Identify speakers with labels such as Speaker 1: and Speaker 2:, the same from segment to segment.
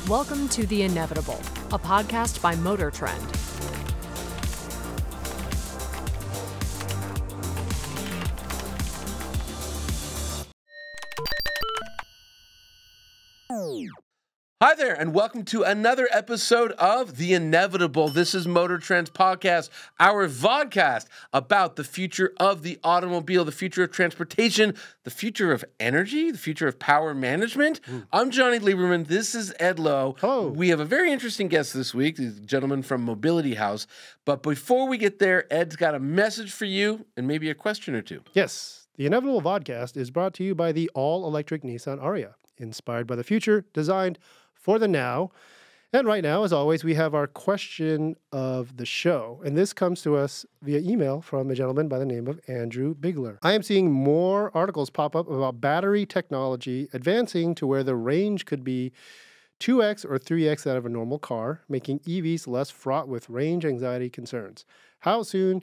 Speaker 1: Welcome to The InEVitable, a podcast by MotorTrend.
Speaker 2: Hi there, and welcome to another episode of The InEVitable. This is MotorTrend's podcast, our vodcast about the future of the automobile, the future of transportation, the future of energy, the future of power management. I'm Jonny Lieberman. This is Ed Lowe.
Speaker 3: Hello.
Speaker 2: We have a very interesting guest this week, the gentleman from Mobility House. But before we get there, Ed's got a message for you and maybe a question or two.
Speaker 3: Yes, the InEVitable vodcast is brought to you by the all-electric Nissan Ariya, inspired by the future, designed for the now. And right now, as always, we have our question of the show. And this comes to us via email from a gentleman by the name of Andrew Bigler. I am seeing more articles pop up about battery technology advancing to where the range could be 2x or 3x that of a normal car, making EVs less fraught with range anxiety concerns. How soon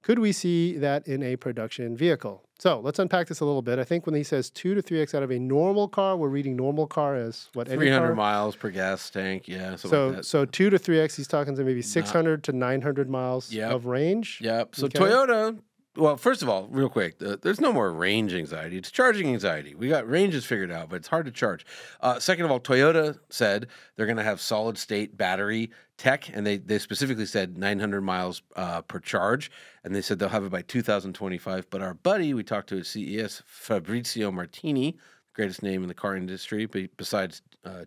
Speaker 3: could we see that in a production vehicle? So let's unpack this a little bit. I think when he says 2 to 3x out of a normal car, we're reading normal car as what?
Speaker 2: 300 miles per gas tank, yeah. Like that.
Speaker 3: So 2 to 3x, he's talking to maybe 600 to 900 miles of range.
Speaker 2: Yep. So Toyota, well, first of all, real quick, there's no more range anxiety. It's charging anxiety. We got ranges figured out, but it's hard to charge. Second of all, Toyota said they're going to have solid state battery tech, and they specifically said 900 miles per charge, and they said they'll have it by 2025. But our buddy, we talked to at CES, Fabrizio Martini, greatest name in the car industry, besides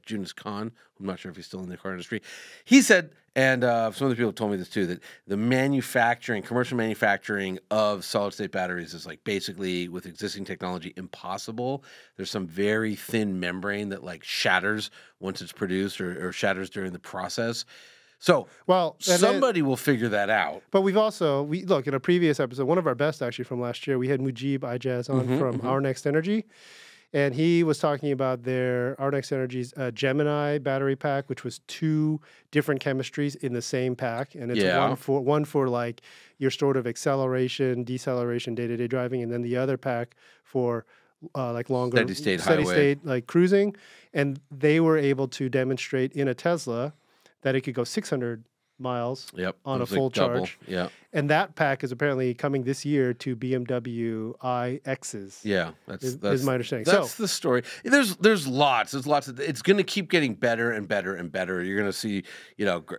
Speaker 2: Jonas Kahn. I'm not sure if he's still in the car industry. He said, and some other people told me this too, that the commercial manufacturing of solid-state batteries is like basically with existing technology impossible. There's some very thin membrane that like shatters once it's produced or shatters during the process. So, somebody will figure that out.
Speaker 3: But look, in a previous episode, one of our best actually from last year, we had Mujib Ijaz on from Our Next Energy. And he was talking about Our Next Energy's Gemini battery pack, which was 2 different chemistries in the same pack. And it's one for like your sort of acceleration, deceleration, day-to-day driving, and then the other pack for like longer
Speaker 2: steady state
Speaker 3: like cruising. And they were able to demonstrate in a Tesla that it could go 600 miles on a full charge. And that pack is apparently coming this year to BMW iXs.
Speaker 2: Yeah,
Speaker 3: that's my understanding.
Speaker 2: That's the story. There's lots. It's going to keep getting better and better and better. You're going to see,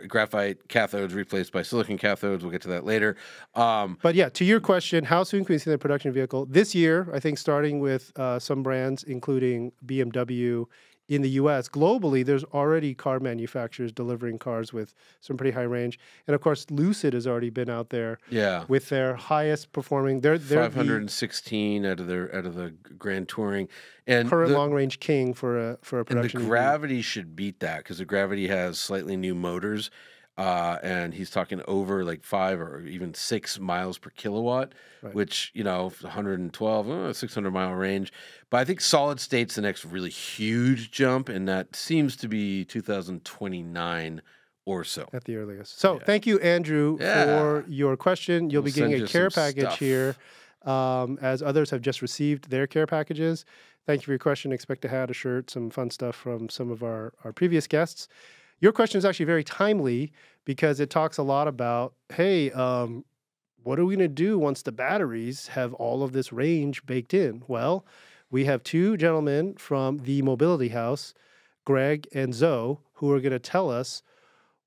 Speaker 2: graphite cathodes replaced by silicon cathodes. We'll get to that later.
Speaker 3: But yeah, to your question, how soon can we see the production vehicle? This year, I think starting with some brands, including BMW. In the U.S., globally, there's already car manufacturers delivering cars with some pretty high range, and of course, Lucid has already been out there, with their highest performing. They're
Speaker 2: 516 out of the Grand Touring, and
Speaker 3: current long range king for a production.
Speaker 2: And the Gravity should beat that because the Gravity has slightly new motors. And he's talking over like 5 or even 6 miles per kilowatt, which, 112, 600 mile range. But I think solid state's the next really huge jump, and that seems to be 2029 or so.
Speaker 3: At the earliest. So thank you, Andrew, for your question. You'll be getting a care package here, as others have just received their care packages. Thank you for your question. Expect a hat, a shirt, some fun stuff from some of our previous guests. Your question is actually very timely because it talks a lot about, hey, what are we going to do once the batteries have all of this range baked in? Well, we have 2 gentlemen from the Mobility House, Greg and Zoe, who are going to tell us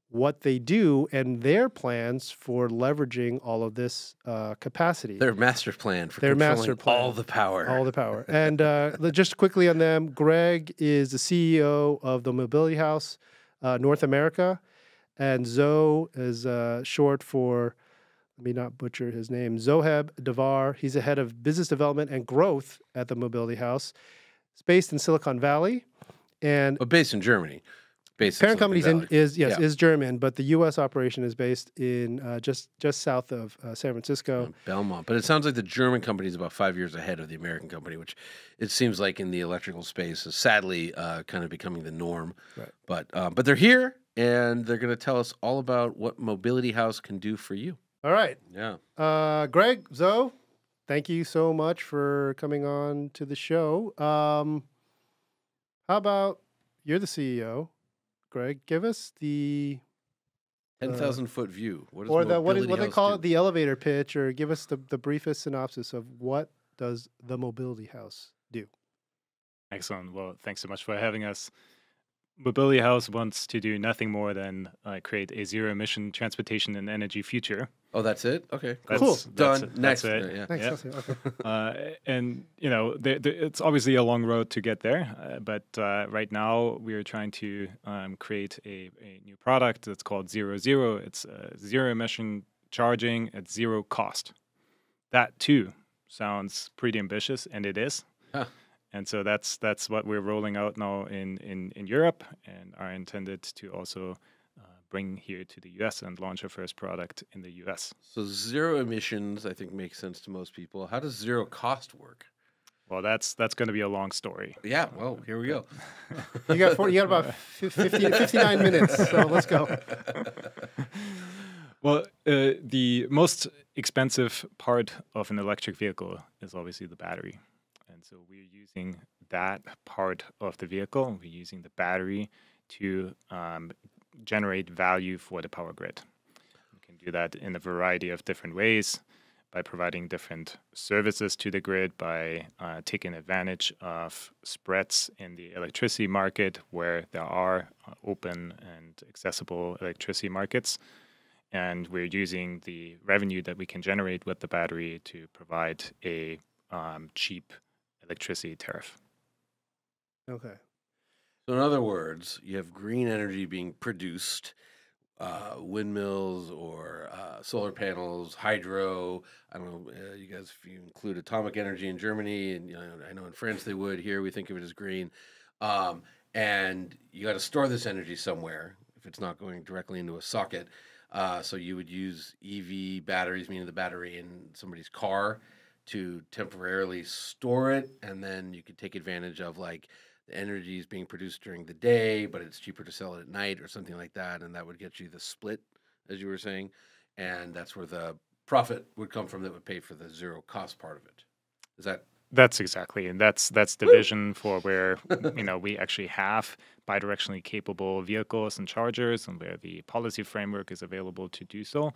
Speaker 3: what they do and their plans for leveraging all of this capacity.
Speaker 2: Their master plan for controlling all the power.
Speaker 3: All the power. And just quickly on them, Greg is the CEO of the Mobility House North America, and Zoe is short for, let me not butcher his name, Zoheb Davar. He's the head of business development and growth at the Mobility House. It's based in Silicon Valley, but
Speaker 2: based in Germany.
Speaker 3: Parent company is German, but the U.S. operation is based in just south of San Francisco,
Speaker 2: Belmont. But it sounds like the German company is about 5 years ahead of the American company, which it seems like in the electrical space is sadly kind of becoming the norm.
Speaker 3: Right.
Speaker 2: But they're here and they're going to tell us all about what Mobility House can do for you.
Speaker 3: All right.
Speaker 2: Yeah.
Speaker 3: Greg, Zoe, thank you so much for coming on to the show. How about you're the CEO? Greg, give us the
Speaker 2: 10,000-foot view. What is
Speaker 3: or the what
Speaker 2: Mobility
Speaker 3: they
Speaker 2: House
Speaker 3: call
Speaker 2: do?
Speaker 3: it, the elevator pitch, or give us the briefest synopsis of what does the Mobility House do?
Speaker 4: Excellent. Well, thanks so much for having us. Mobility House wants to do nothing more than create a zero-emission transportation and energy future.
Speaker 2: Oh, that's it? Okay, cool.
Speaker 3: Cool.
Speaker 2: Done. Next.
Speaker 4: That's it.
Speaker 2: Yeah.
Speaker 3: Thanks.
Speaker 4: Yeah.
Speaker 3: That's it. Okay.
Speaker 4: And, it's obviously a long road to get there. But right now, we are trying to create a new product that's called Zero Zero. It's zero-emission charging at zero cost. That, too, sounds pretty ambitious, and it is.
Speaker 2: Huh.
Speaker 4: And so that's what we're rolling out now in Europe, and are intended to also bring here to the US and launch our first product in the US.
Speaker 2: So zero emissions, I think, makes sense to most people. How does zero cost work?
Speaker 4: Well, that's going to be a long story.
Speaker 2: Yeah, well, here we go.
Speaker 3: You got about 59 minutes, so let's go.
Speaker 4: Well, the most expensive part of an electric vehicle is obviously the battery. And so we're using that part of the vehicle. We're using the battery to generate value for the power grid. We can do that in a variety of different ways, by providing different services to the grid, by taking advantage of spreads in the electricity market where there are open and accessible electricity markets. And we're using the revenue that we can generate with the battery to provide a cheap electricity tariff.
Speaker 3: Okay.
Speaker 2: So in other words, you have green energy being produced, windmills or solar panels, hydro. I don't know, you guys, if you include atomic energy in Germany, and I know in France they would. Here we think of it as green, and you got to store this energy somewhere if it's not going directly into a socket. So you would use EV batteries, meaning the battery in somebody's car, to temporarily store it, and then you could take advantage of like the energy is being produced during the day, but it's cheaper to sell it at night or something like that, and that would get you the split, as you were saying, and that's where the profit would come from that would pay for the zero cost part of it. Is that?
Speaker 4: That's exactly, and that's the vision for where we actually have bidirectionally capable vehicles and chargers, and where the policy framework is available to do so.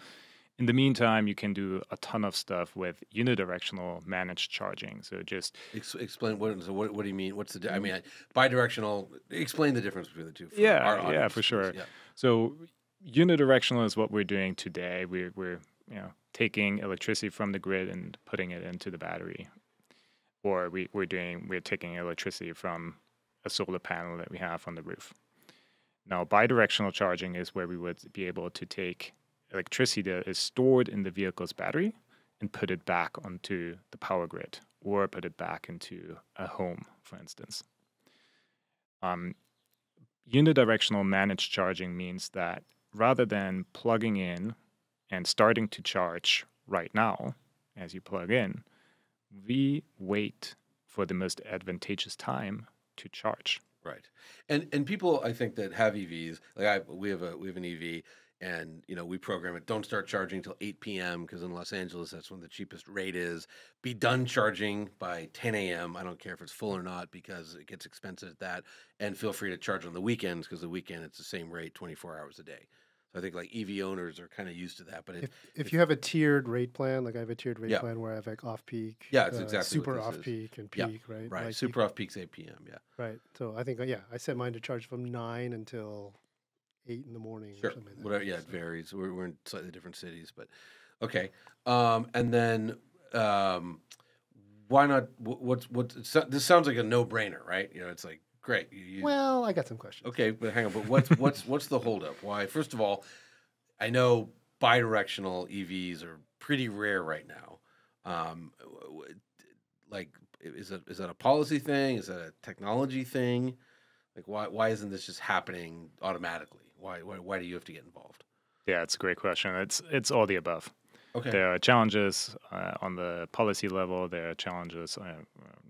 Speaker 4: In the meantime, you can do a ton of stuff with unidirectional managed charging. So just
Speaker 2: explain what do you mean? What's the? I mean, bidirectional. Explain the difference between the two. For our
Speaker 4: yeah,
Speaker 2: audience,
Speaker 4: for sure.
Speaker 2: please. Yeah.
Speaker 4: So unidirectional is what we're doing today. We're taking electricity from the grid and putting it into the battery, or we're taking electricity from a solar panel that we have on the roof. Now, bidirectional charging is where we would be able to take electricity that is stored in the vehicle's battery and put it back onto the power grid, or put it back into a home, for instance. Unidirectional managed charging means that rather than plugging in and starting to charge right now as you plug in, we wait for the most advantageous time to charge.
Speaker 2: Right, and people I think that have EVs, like we have an EV. And, we program it, don't start charging until 8 p.m. because in Los Angeles, that's when the cheapest rate is. Be done charging by 10 a.m. I don't care if it's full or not because it gets expensive at that. And feel free to charge on the weekends because the weekend it's the same rate 24 hours a day. So I think like EV owners are kind of used to that. But
Speaker 3: if you have a tiered rate plan, like I have a tiered rate
Speaker 2: Yeah.
Speaker 3: plan where I have like off-peak,
Speaker 2: Yeah, it's exactly
Speaker 3: super
Speaker 2: what this is.
Speaker 3: off-peak and
Speaker 2: Yeah,
Speaker 3: peak, right?
Speaker 2: right,
Speaker 3: Light
Speaker 2: super
Speaker 3: peak.
Speaker 2: off peaks 8 p.m. Yeah,
Speaker 3: Right. So I think, I set mine to charge from 9 until 8 in the morning.
Speaker 2: sure.
Speaker 3: Or something like that.
Speaker 2: Whatever. Yeah, it varies. We're in slightly different cities, but okay. And then why not? This sounds like a no-brainer, right? It's like great.
Speaker 3: Well, I got some questions.
Speaker 2: Okay, but hang on. But what's the holdup? Why? First of all, I know bidirectional EVs are pretty rare right now. Like, is that a policy thing? Is that a technology thing? Like, why isn't this just happening automatically? Why do you have to get involved?
Speaker 4: Yeah, it's a great question. It's all the above.
Speaker 2: Okay.
Speaker 4: There are challenges on the policy level. There are challenges on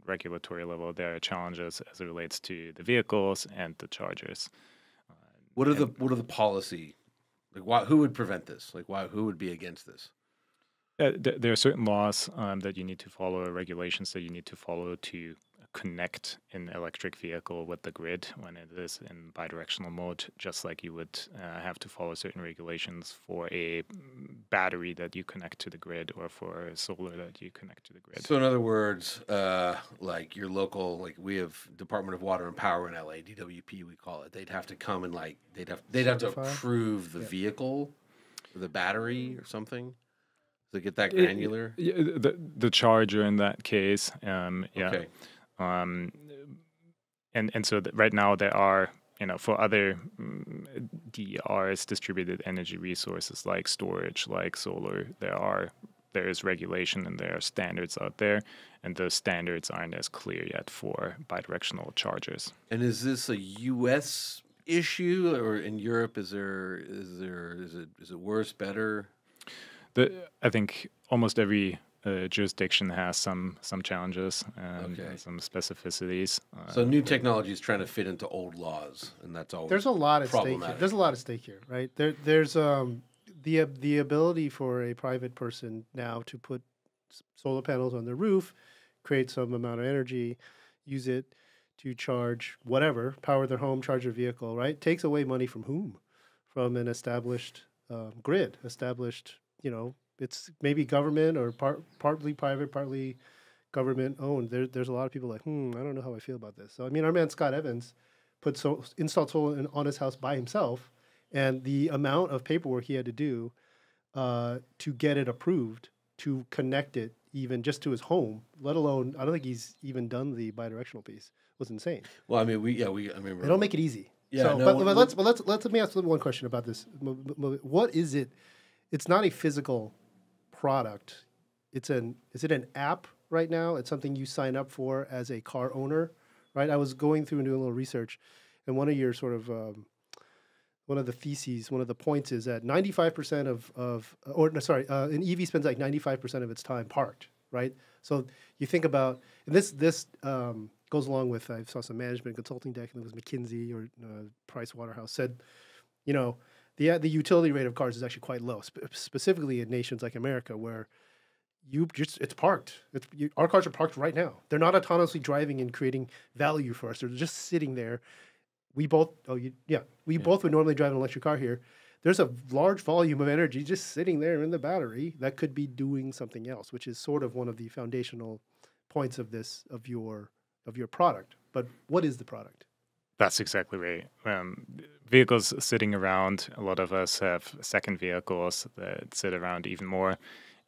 Speaker 4: regulatory level. There are challenges as it relates to the vehicles and the chargers.
Speaker 2: What are the policy? Like, who would prevent this? Like, who would be against this?
Speaker 4: There are certain laws that you need to follow, regulations that you need to follow to connect an electric vehicle with the grid when it is in bidirectional mode, just like you would have to follow certain regulations for a battery that you connect to the grid or for solar that you connect to the grid.
Speaker 2: So in other words, like your local, like we have Department of Water and Power in LA, DWP we call it. They'd have to come and like they'd have to
Speaker 3: Certify?
Speaker 2: approve the vehicle, or the battery or something. To get that granular.
Speaker 4: The charger in that case, yeah.
Speaker 2: Okay.
Speaker 4: And so right now there are, for other DERs, distributed energy resources like storage, like solar, there is regulation and there are standards out there, and those standards aren't as clear yet for bidirectional chargers.
Speaker 2: And is this a U.S. issue, or in Europe? Is it worse, better?
Speaker 4: I think almost every jurisdiction has some challenges and some specificities.
Speaker 2: So new technology is trying to fit into old laws, and that's always
Speaker 3: There's a lot at stake here.
Speaker 2: problematic.
Speaker 3: There's a lot at stake here, right? There's the ability for a private person now to put solar panels on their roof, create some amount of energy, use it to charge whatever, power their home, charge their vehicle, right? Takes away money from whom? From an established grid, it's maybe government or partly private, partly government owned. There's a lot of people like, I don't know how I feel about this. So, I mean, our man Scott Evans installed solar on his house by himself, and the amount of paperwork he had to do to get it approved, to connect it even just to his home, let alone, I don't think he's even done the bidirectional piece, was insane.
Speaker 2: Well, I mean, I remember.
Speaker 3: They don't make it easy.
Speaker 2: Yeah,
Speaker 3: So,
Speaker 2: no,
Speaker 3: let me ask one question about this. What is it? It's not a physical product. Is it an app right now? It's something you sign up for as a car owner, right? I was going through and doing a little research, and one of your sort of one of the theses, one of the points is that 95% an EV spends like 95% of its time parked, right? So you think about, and this goes along with, I saw some management consulting deck, and it was McKinsey or Price Waterhouse said, the utility rate of cars is actually quite low, specifically in nations like America, where it's parked. Our cars are parked right now. They're not autonomously driving and creating value for us. They're just sitting there. We both would normally drive an electric car here. There's a large volume of energy just sitting there in the battery that could be doing something else, which is sort of one of the foundational points of your product. But what is the product?
Speaker 4: That's exactly right. Vehicles sitting around, a lot of us have second vehicles that sit around even more,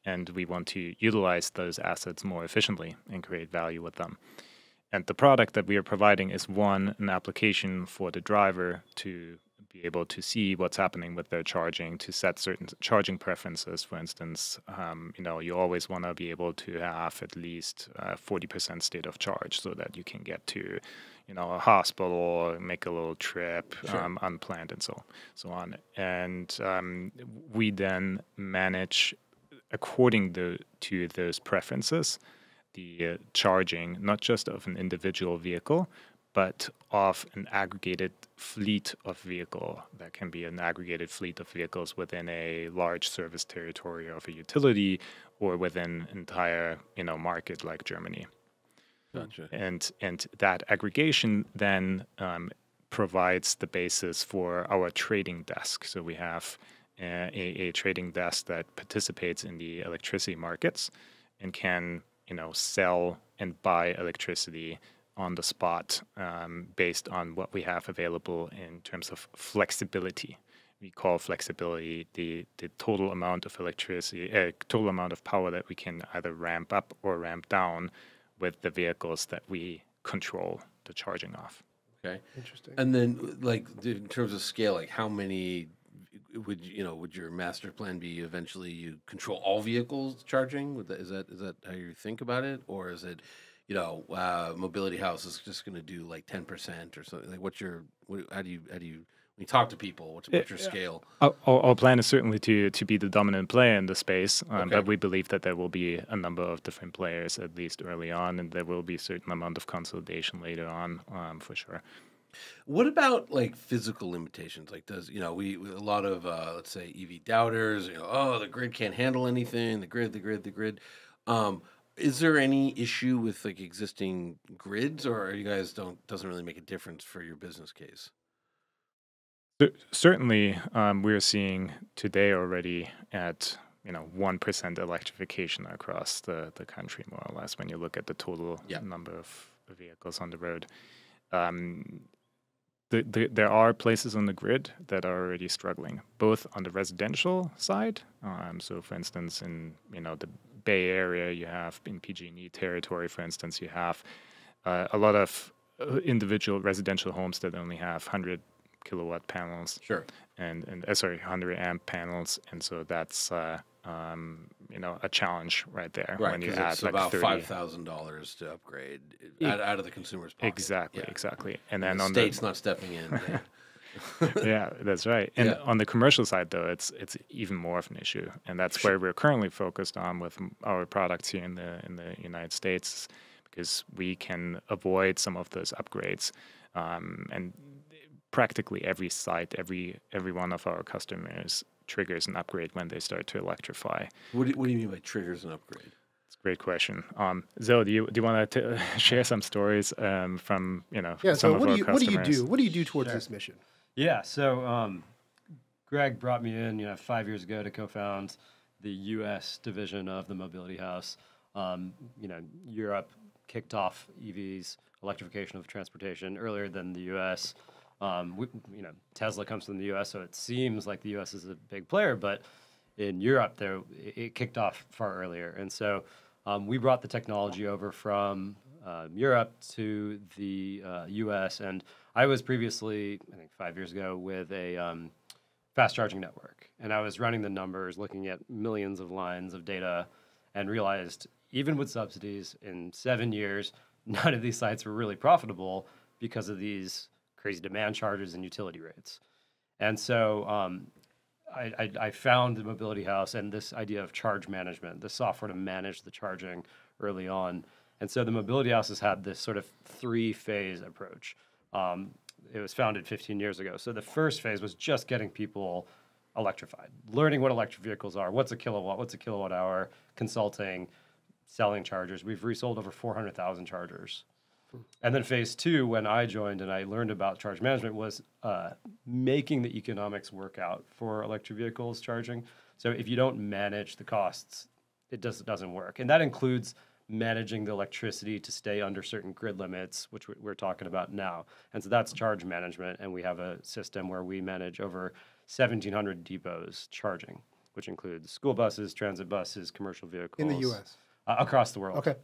Speaker 4: and we want to utilize those assets more efficiently and create value with them. And the product that we are providing is an application for the driver to be able to see what's happening with their charging, to set certain charging preferences. For instance, you always want to be able to have at least 40% state of charge so that you can get to, a hospital or make a little trip, unplanned and so on. And we then manage, according to those preferences, the charging, not just of an individual vehicle, but of an aggregated fleet of vehicle. That can be an aggregated fleet of vehicles within a large service territory of a utility or within an entire market like Germany.
Speaker 2: Gotcha.
Speaker 4: And that aggregation then provides the basis for our trading desk. So we have a trading desk that participates in the electricity markets and can sell and buy electricity on the spot based on what we have available in terms of flexibility. We call flexibility the total amount of electricity, total amount of power that we can either ramp up or ramp down with the vehicles that we control the charging of.
Speaker 2: Okay.
Speaker 3: Interesting.
Speaker 2: And then, like, in terms of scale, like how many would your master plan be eventually you control all vehicles charging? Is that how you think about it? Or is it, Mobility House is just going to do like 10% or something? Like how do you when you talk to people, what's your scale?
Speaker 4: Our plan is certainly to be the dominant player in the space, but we believe that there will be a number of different players, at least early on, and there will be a certain amount of consolidation later on, for sure.
Speaker 2: What about like physical limitations? Like we a lot of let's say EV doubters, the grid can't handle anything, the grid. Is there any issue with like existing grids, or are you guys doesn't really make a difference for your business case?
Speaker 4: Certainly, we're seeing today already at 1% electrification across the country, more or less, when you look at the total number of vehicles on the road. There are places on the grid that are already struggling, both on the residential side. So, for instance, in the Bay Area, you have in PG&E territory, for instance, you have a lot of individual residential homes that only have 100 kilowatt panels.
Speaker 2: Sure.
Speaker 4: And 100 amp panels, and so that's a challenge right there.
Speaker 2: Right,
Speaker 4: when you
Speaker 2: because
Speaker 4: add
Speaker 2: it's
Speaker 4: like
Speaker 2: about
Speaker 4: 30.
Speaker 2: $5,000 to upgrade out of the consumer's pocket.
Speaker 4: Exactly. And then
Speaker 2: the
Speaker 4: on
Speaker 2: state's not stepping in.
Speaker 4: yeah, that's right. And on the commercial side, though, it's even more of an issue, and that's where we're currently focused on with our products here in the United States, because we can avoid some of those upgrades, and practically every site, every one of our customers triggers an upgrade when they start to electrify.
Speaker 2: What do you mean by triggers an upgrade?
Speaker 4: It's a great question. Zoe, do you want to share some stories from some of our customers?
Speaker 3: What do you do? What do you do towards this mission?
Speaker 5: Yeah, so Greg brought me in 5 years ago to co-found the U.S. division of the Mobility House. Europe kicked off EVs, electrification of transportation, earlier than the U.S. Tesla comes from the U.S., so it seems like the U.S. is a big player, but in Europe, it kicked off far earlier. And so we brought the technology over from Europe to the U.S., and I was previously, I think 5 years ago, with a fast charging network. And I was running the numbers, looking at millions of lines of data, and realized even with subsidies in 7 years, none of these sites were really profitable because of these crazy demand charges and utility rates. And so I found the Mobility House and this idea of charge management, the software to manage the charging early on. And so the Mobility House has had this sort of 3-phase approach. It was founded 15 years ago. So the first phase was just getting people electrified, learning what electric vehicles are, what's a kilowatt, what's a kilowatt hour, consulting, selling chargers. We've resold over 400,000 chargers. And then phase 2, when I joined and I learned about charge management, was making the economics work out for electric vehicles charging. So if you don't manage the costs, it doesn't work. And that includes managing the electricity to stay under certain grid limits, which we're talking about now. And so that's charge management. And we have a system where we manage over 1,700 depots charging, which includes school buses, transit buses, commercial vehicles.
Speaker 3: In the U.S.?
Speaker 5: Across the world.
Speaker 3: Okay.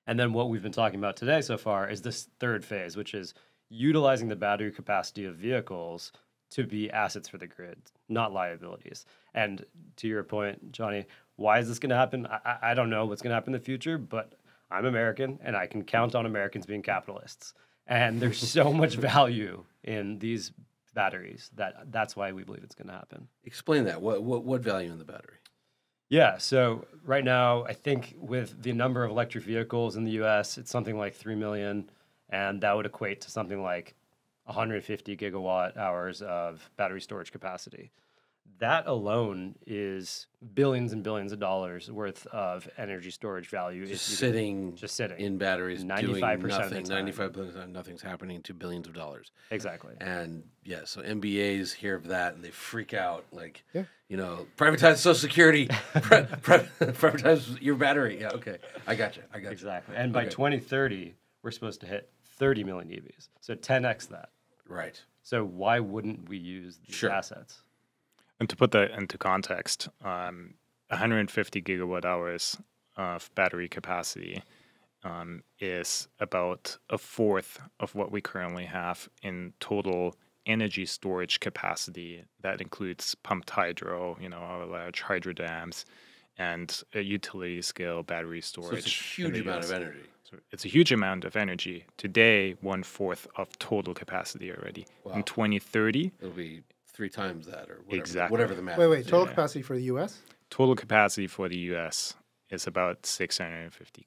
Speaker 5: And then what we've been talking about today so far is this third phase, which is utilizing the battery capacity of vehicles to be assets for the grid, not liabilities. And to your point, Jonny, why is this going to happen? I don't know what's going to happen in the future, but I'm American, and I can count on Americans being capitalists. And there's so much value in these batteries that's why we believe it's going to happen.
Speaker 2: Explain that. What value in the battery?
Speaker 5: Yeah, so right now, I think with the number of electric vehicles in the U.S., it's something like 3 million, and that would equate to something like 150 gigawatt hours of battery storage capacity. That alone is billions and billions of dollars worth of energy storage value.
Speaker 2: Just sitting in batteries,
Speaker 5: 95%
Speaker 2: doing
Speaker 5: of the
Speaker 2: nothing.
Speaker 5: time.
Speaker 2: 95% nothing's happening to billions of dollars.
Speaker 5: Exactly.
Speaker 2: And yeah, so MBAs hear of that and they freak out, like, privatize Social Security, privatize your battery. Yeah, okay, I got you.
Speaker 5: Exactly. And by 2030, we're supposed to hit 30 million EVs, so 10x that.
Speaker 2: Right.
Speaker 5: So why wouldn't we use these assets?
Speaker 4: And to put that into context, 150 gigawatt hours of battery capacity is about a fourth of what we currently have in total energy storage capacity. That includes pumped hydro, our large hydro dams, and a utility scale battery storage.
Speaker 2: So it's a huge amount of energy.
Speaker 4: So it's a huge amount of energy. Today, 1/4 of total capacity already.
Speaker 2: Wow.
Speaker 4: In 2030,
Speaker 2: it'll be 3 times that, or whatever,
Speaker 4: exactly.
Speaker 2: Whatever the math.
Speaker 3: Wait. Total capacity for the U.S.?
Speaker 4: Total capacity for the U.S. is about 650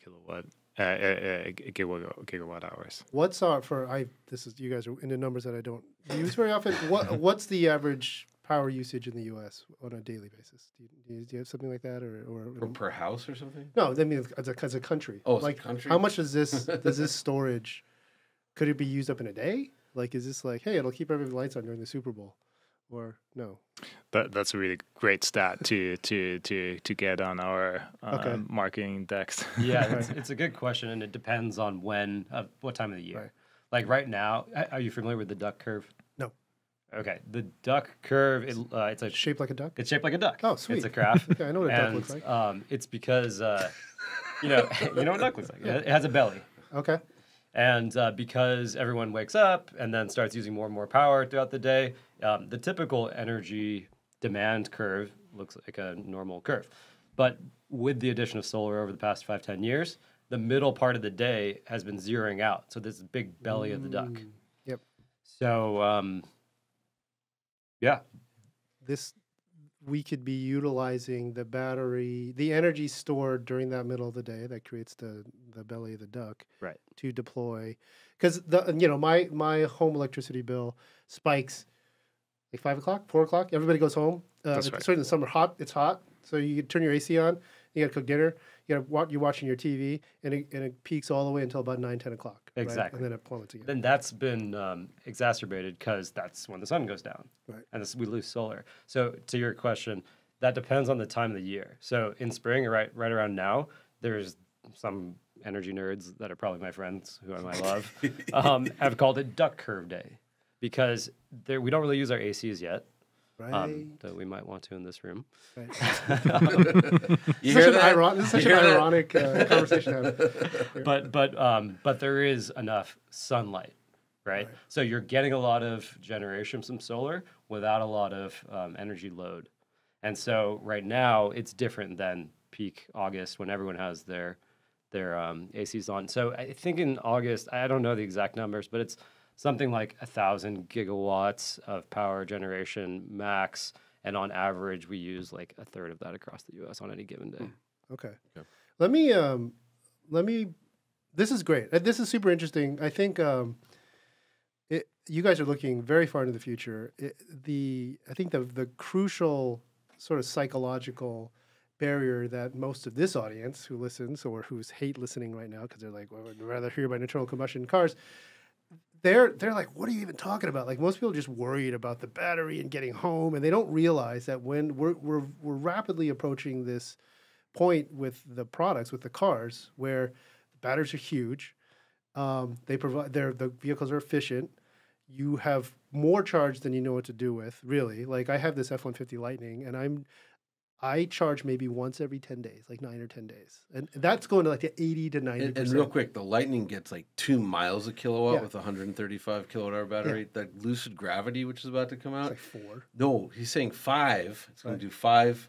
Speaker 4: gigawatt hours.
Speaker 3: What's you guys are into numbers that I don't use very often. What's the average power usage in the U.S. on a daily basis? Do you have something like that, or
Speaker 2: Per house or something?
Speaker 3: no? I mean, as a country.
Speaker 2: Oh, as a
Speaker 3: like
Speaker 2: country?
Speaker 3: how much does this storage? Could it be used up in a day? Like, is this like, hey, it'll keep everybody's lights on during the Super Bowl, or no?
Speaker 4: That's a really great stat to get on our
Speaker 3: Okay.
Speaker 4: marketing decks.
Speaker 5: Yeah, it's a good question, and it depends on what time of the year.
Speaker 3: Right.
Speaker 5: Like right now, are you familiar with the duck curve?
Speaker 3: No.
Speaker 5: Okay, the duck curve, it's a
Speaker 3: Shaped like a duck?
Speaker 5: It's shaped like a duck.
Speaker 3: Oh, sweet.
Speaker 5: It's a graph.
Speaker 3: Okay, I know what a duck
Speaker 5: and,
Speaker 3: looks like.
Speaker 5: It's because you know what a duck looks like. It has a belly.
Speaker 3: Okay.
Speaker 5: And because everyone wakes up and then starts using more and more power throughout the day, the typical energy demand curve looks like a normal curve. But with the addition of solar over the past 5-10 years, the middle part of the day has been zeroing out. So this big belly of the duck.
Speaker 3: Yep.
Speaker 5: So, yeah.
Speaker 3: We could be utilizing the battery, the energy stored during that middle of the day that creates the belly of the duck,
Speaker 5: Right.
Speaker 3: to deploy. Because my home electricity bill spikes like 5 o'clock, 4 o'clock. Everybody goes home.
Speaker 4: That's right.
Speaker 3: Especially in the summer, it's hot. So you turn your AC on. You got to cook dinner. You're watching your TV, and it peaks all the way until about 9, 10 o'clock. Right?
Speaker 5: Exactly.
Speaker 3: And then it plummets again.
Speaker 5: Then that's been exacerbated because that's when the sun goes down.
Speaker 3: Right.
Speaker 5: And we lose solar. So to your question, that depends on the time of the year. So in spring, right around now, there's some energy nerds that are probably my friends, who I love, have called it Duck Curve Day because we don't really use our ACs yet.
Speaker 3: Right.
Speaker 5: Though we might want to in this room.
Speaker 3: Right.
Speaker 2: You hear that?
Speaker 3: This is such an ironic conversation to have.
Speaker 5: But there is enough sunlight, right? So you're getting a lot of generation from solar without a lot of energy load. And so right now it's different than peak August when everyone has their ACs on. So I think in August, I don't know the exact numbers, but it's something like 1,000 gigawatts of power generation max. And on average, we use like a third of that across the U.S. on any given day.
Speaker 3: Okay.
Speaker 2: Yeah.
Speaker 3: Let me. This is great. This is super interesting. I think you guys are looking very far into the future. I think the crucial sort of psychological barrier that most of this audience who listens or who's hate listening right now because they're like, well, I'd rather hear about internal combustion cars. They're like, what are you even talking about? Like most people are just worried about the battery and getting home, and they don't realize that when we're rapidly approaching this point with the products, with the cars, where the batteries are huge, they provide the vehicles are efficient. You have more charge than you know what to do with. Really, like I have this F-150 Lightning, and I charge maybe once every 10 days, like 9 or 10 days. And that's going to like the 80 to 90%.
Speaker 2: And real quick, the Lightning gets like 2 miles a kilowatt
Speaker 3: Yeah.
Speaker 2: with a 135 kilowatt hour battery. That Lucid Gravity, which is about to come out.
Speaker 3: It's like 4.
Speaker 2: No, he's saying 5. It's going to do 5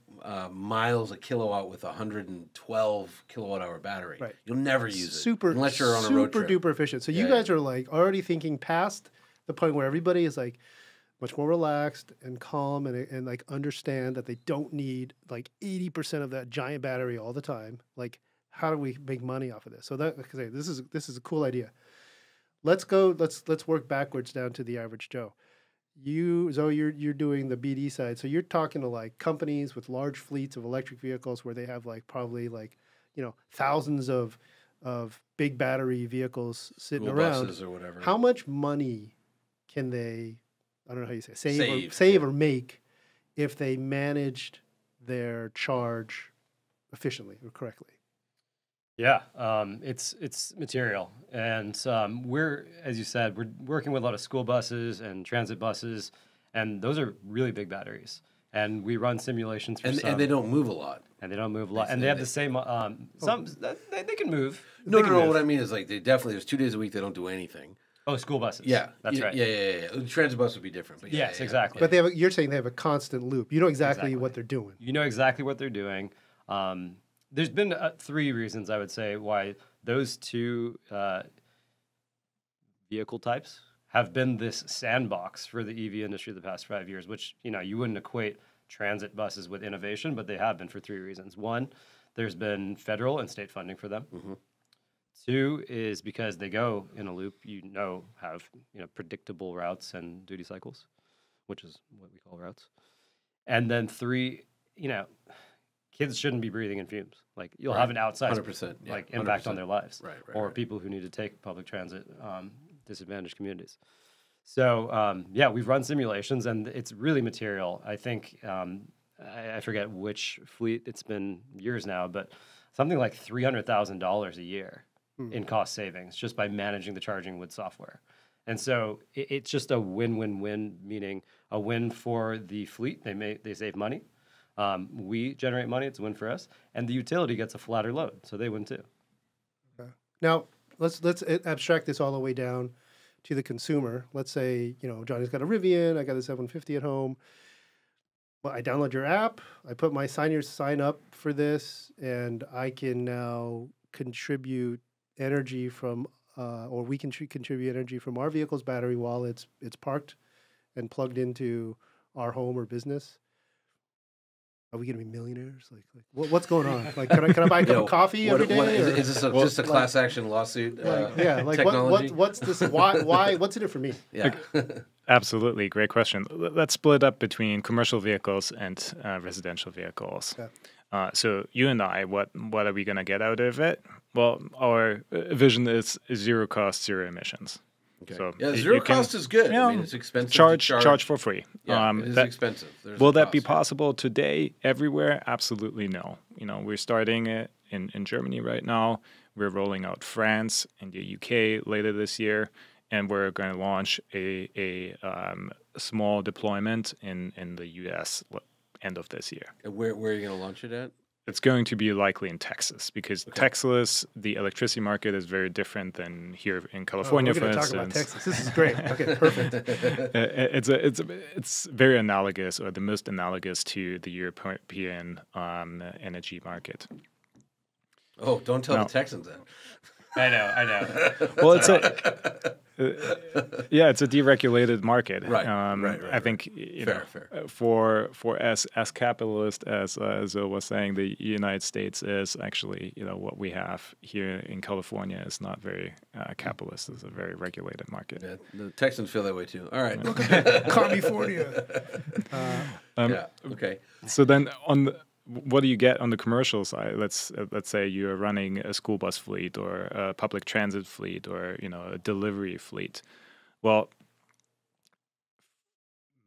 Speaker 2: miles a kilowatt with a 112 kilowatt hour battery.
Speaker 3: Right.
Speaker 2: You'll never use it unless you're on a road trip.
Speaker 3: Super duper efficient. So you guys are like already thinking past the point where everybody is like much more relaxed and calm and like understand that they don't need like 80% of that giant battery all the time. Like, how do we make money off of this? So that, like I say, this is a cool idea. Let's work backwards down to the average Joe. Zoe, you're doing the BD side. So you're talking to like companies with large fleets of electric vehicles where they have like probably like, thousands of big battery vehicles sitting
Speaker 2: School
Speaker 3: around.
Speaker 2: buses or whatever. I
Speaker 3: How much money can they, I don't know how you say it,
Speaker 2: Save, yeah.
Speaker 3: or make if they managed their charge efficiently or correctly?
Speaker 5: Yeah, it's material, and we're, as you said, we're working with a lot of school buses and transit buses, and those are really big batteries. And we run simulations for some,
Speaker 2: and they don't move a lot.
Speaker 5: and they don't move a lot, and they have the same. They can move.
Speaker 2: No,
Speaker 5: They can move.
Speaker 2: What I mean is like they definitely there's 2 days a week they don't do anything.
Speaker 5: Oh, school buses.
Speaker 2: Yeah,
Speaker 5: that's right.
Speaker 2: Yeah. The transit bus would be different, but
Speaker 5: Yes, exactly.
Speaker 3: But you're saying they have a constant loop. You know exactly what they're doing.
Speaker 5: You know exactly what they're doing. There's been 3 reasons I would say why those 2 vehicle types have been this sandbox for the EV industry the past 5 years, which, you wouldn't equate transit buses with innovation, but they have been for 3 reasons. 1, there's been federal and state funding for them.
Speaker 2: Mm-hmm.
Speaker 5: 2 is because they go in a loop, have predictable routes and duty cycles, which is what we call routes. And then 3, kids shouldn't be breathing in fumes. Like you'll have an outsized
Speaker 2: 100%, yeah,
Speaker 5: like impact
Speaker 2: 100%.
Speaker 5: on their lives,
Speaker 2: Right,
Speaker 5: or people who need to take public transit, disadvantaged communities. So we've run simulations, and it's really material. I think I forget which fleet. It's been years now, but something like $300,000 a year in cost savings just by managing the charging with software. And so it's just a win-win-win, meaning a win for the fleet. They save money. We generate money. It's a win for us, and the utility gets a flatter load, so they win too.
Speaker 3: Okay. Now let's abstract this all the way down to the consumer. Let's say Johnny's got a Rivian. I got this F-150 at home. Well, I download your app. I put my sign up for this, and I can now contribute energy from, or we can contribute energy from our vehicle's battery while it's parked and plugged into our home or business. Are we going to be millionaires? Like what's going on? Like, can I buy a cup of coffee every day?
Speaker 2: Is this just a class action lawsuit?
Speaker 3: Technology? What's this? Why? What's in it for me?
Speaker 2: Yeah.
Speaker 4: Absolutely. Great question. Let's split up between commercial vehicles and residential vehicles.
Speaker 3: Okay.
Speaker 4: So you and I, what are we going to get out of it? Well, our vision is zero cost, zero emissions.
Speaker 2: Okay.
Speaker 4: So
Speaker 2: zero cost is good. I mean, it's expensive.
Speaker 4: Charge for free.
Speaker 2: Yeah, it is expensive.
Speaker 4: Will that be possible today everywhere? Absolutely no. We're starting it in Germany right now. We're rolling out France and the UK later this year, and we're going to launch a small deployment in the US end of this year.
Speaker 2: And where are you going to launch it at?
Speaker 4: It's going to be likely in Texas because Texas, the electricity market is very different than here in California, for instance.
Speaker 3: We're going to talk about Texas. This is great. Okay, perfect.
Speaker 4: It's very analogous, or the most analogous to the European energy market.
Speaker 2: Oh, don't tell the Texans that.
Speaker 5: I know.
Speaker 4: Well, it's it's a deregulated market.
Speaker 2: Right.
Speaker 4: I think
Speaker 2: fair.
Speaker 4: For as capitalist as Zoe was saying, the United States is actually what we have here in California is not very capitalist. It's a very regulated market.
Speaker 2: Yeah, the Texans feel that way too. All right.
Speaker 3: California.
Speaker 2: Okay.
Speaker 4: So then what do you get on the commercial side? Let's say you're running a school bus fleet or a public transit fleet or a delivery fleet. Well,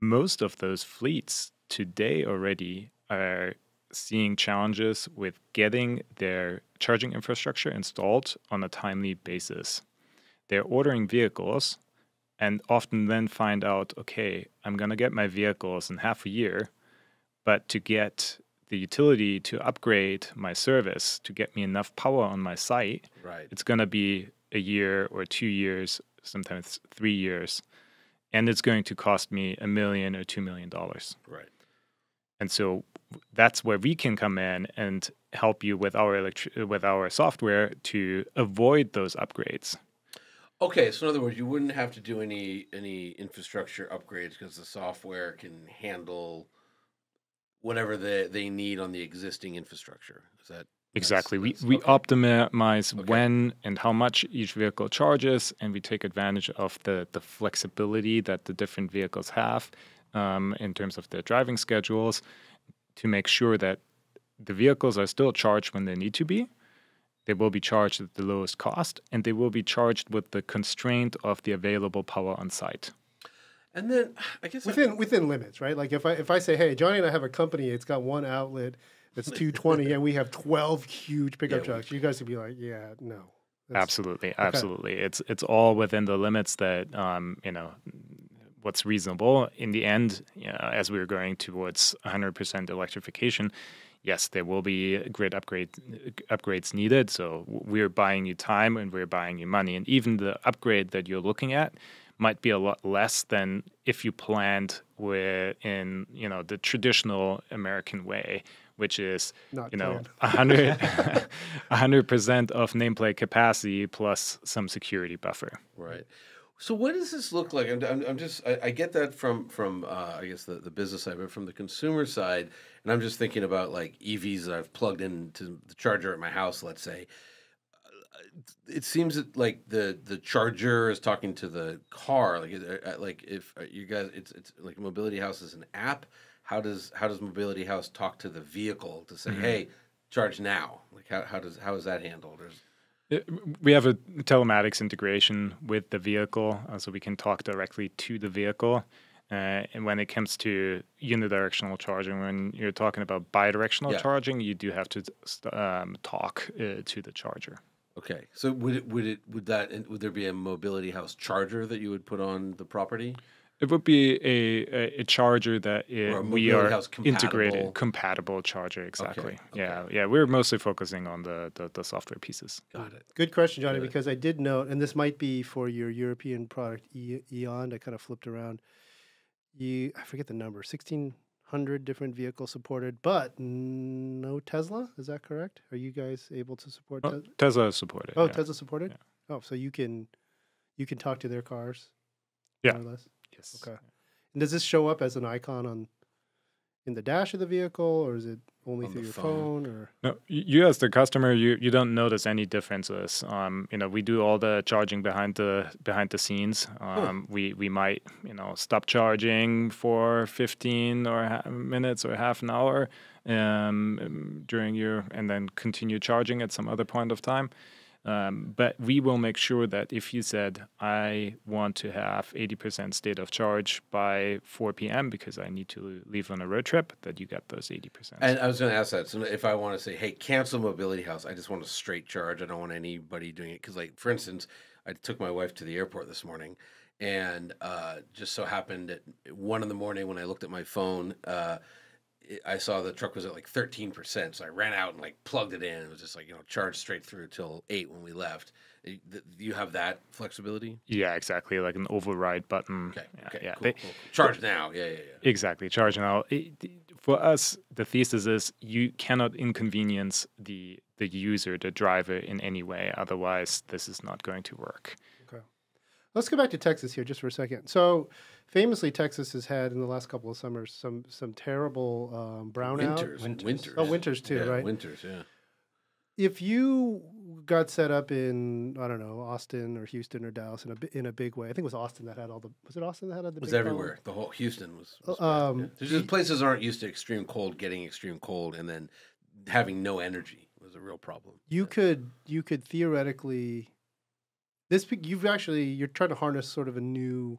Speaker 4: most of those fleets today already are seeing challenges with getting their charging infrastructure installed on a timely basis. They're ordering vehicles and often then find out, okay, I'm going to get my vehicles in half a year, but to get the utility to upgrade my service to get me enough power on my site, it's going to be a year or 2 years, sometimes 3 years, and it's going to cost me $1 million or $2 million.
Speaker 2: Right.
Speaker 4: And so that's where we can come in and help you with our software to avoid those upgrades.
Speaker 2: Okay, so in other words, you wouldn't have to do any infrastructure upgrades because the software can handle whatever they need on the existing infrastructure. Is that
Speaker 4: exactly? We optimize when and how much each vehicle charges, and we take advantage of the flexibility that the different vehicles have in terms of their driving schedules to make sure that the vehicles are still charged when they need to be. They will be charged at the lowest cost, and they will be charged with the constraint of the available power on site.
Speaker 2: And then I guess
Speaker 3: within limits, right? Like if I say, hey, Johnny and I have a company, it's got one outlet that's 220, and we have 12 huge pickup trucks. You guys would be like, yeah, no.
Speaker 4: Absolutely. It's all within the limits that what's reasonable. In the end, as we're going towards 100% electrification, yes, there will be grid upgrades needed. So we're buying you time and we're buying you money, and even the upgrade that you're looking at might be a lot less than if you planned in the traditional American way, which is 100% of nameplate capacity plus some security buffer.
Speaker 2: Right. So what does this look like? I get that from I guess the business side, but from the consumer side, and I'm just thinking about like EVs that I've plugged into the charger at my house, let's say. it seems that like the charger is talking to the car. Like if you guys, it's like Mobility House is an app. How does Mobility House talk to the vehicle to say, hey, charge now? Like how is that handled?
Speaker 4: We have a telematics integration with the vehicle, so we can talk directly to the vehicle. And when it comes to unidirectional charging, when you're talking about bidirectional charging, you do have to talk to the charger.
Speaker 2: Okay, so would there be a Mobility House charger that you would put on the property?
Speaker 4: It would be a charger that we are integrated, compatible charger, exactly. Okay. Yeah. We're mostly focusing on the software pieces.
Speaker 2: Got it.
Speaker 3: Good question, Johnny, because I did note, and this might be for your European product, Eon, I kind of flipped around. I forget the number, 1,600 different vehicles supported, but no Tesla. Is that correct? Are you guys able to support Tesla?
Speaker 4: Tesla is supported.
Speaker 3: Oh, Tesla supported? Yeah. Oh, so you can talk to their cars?
Speaker 4: Yeah.
Speaker 3: More or less?
Speaker 4: Yes.
Speaker 3: Okay. And does this show up as an icon in the dash of the vehicle, or is it only through your phone? Or
Speaker 4: no, you as the customer, you don't notice any differences. We do all the charging behind the scenes. We might stop charging for 15 minutes or half an hour during and then continue charging at some other point of time. But we will make sure that if you said, I want to have 80% state of charge by 4 p.m. because I need to leave on a road trip, that you get those 80%.
Speaker 2: And I was going to ask that. So if I want to say, hey, cancel Mobility House, I just want a straight charge. I don't want anybody doing it. Because, like, for instance, I took my wife to the airport this morning, and just so happened at 1 a.m. when I looked at my phone, I saw the truck was at like 13%, so I ran out and like plugged it in. It was just like charged straight through till 8 when we left. You have that flexibility?
Speaker 4: Yeah, exactly, like an override button.
Speaker 2: Okay, cool. Charge now. Yeah.
Speaker 4: Exactly, charge now. For us, the thesis is you cannot inconvenience the user, the driver, in any way. Otherwise, this is not going to work.
Speaker 3: Okay, let's go back to Texas here just for a second. So. Famously, Texas has had in the last couple of summers some terrible brownouts.
Speaker 2: Winters.
Speaker 3: Oh, winters too, right?
Speaker 2: Winters, yeah.
Speaker 3: If you got set up in, I don't know, Austin or Houston or Dallas in a big way, I think it was Austin that had was it Austin that had the big
Speaker 2: problem? It was everywhere. The whole Houston was bad. There's just places aren't used to extreme cold, getting extreme cold, and then having no energy was a real problem.
Speaker 3: You could theoretically, you're trying to harness sort of a new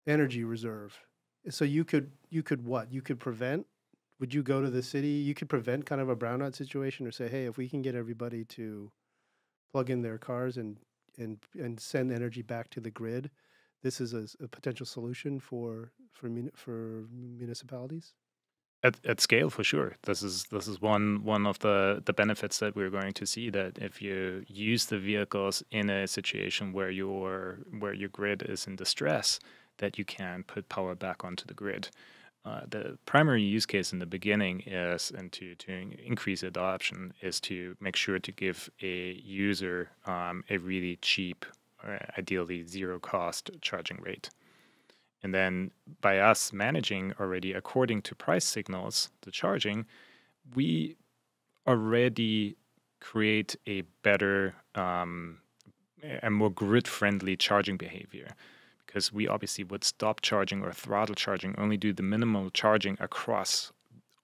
Speaker 3: energy reserve. So you could what? You could prevent? Would you go to the city? You could prevent kind of a brownout situation, or say, hey, if we can get everybody to plug in their cars and send energy back to the grid, this is a potential solution for municipalities.
Speaker 4: At scale, for sure. This is one of the benefits that we're going to see, that if you use the vehicles in a situation where your grid is in distress, that you can put power back onto the grid. The primary use case in the beginning is, and to increase adoption, is to make sure to give a user a really cheap, ideally zero-cost charging rate. And then by us managing already according to price signals the charging, we already create a better and more grid-friendly charging behavior. Because we obviously would stop charging or throttle charging, only do the minimal charging across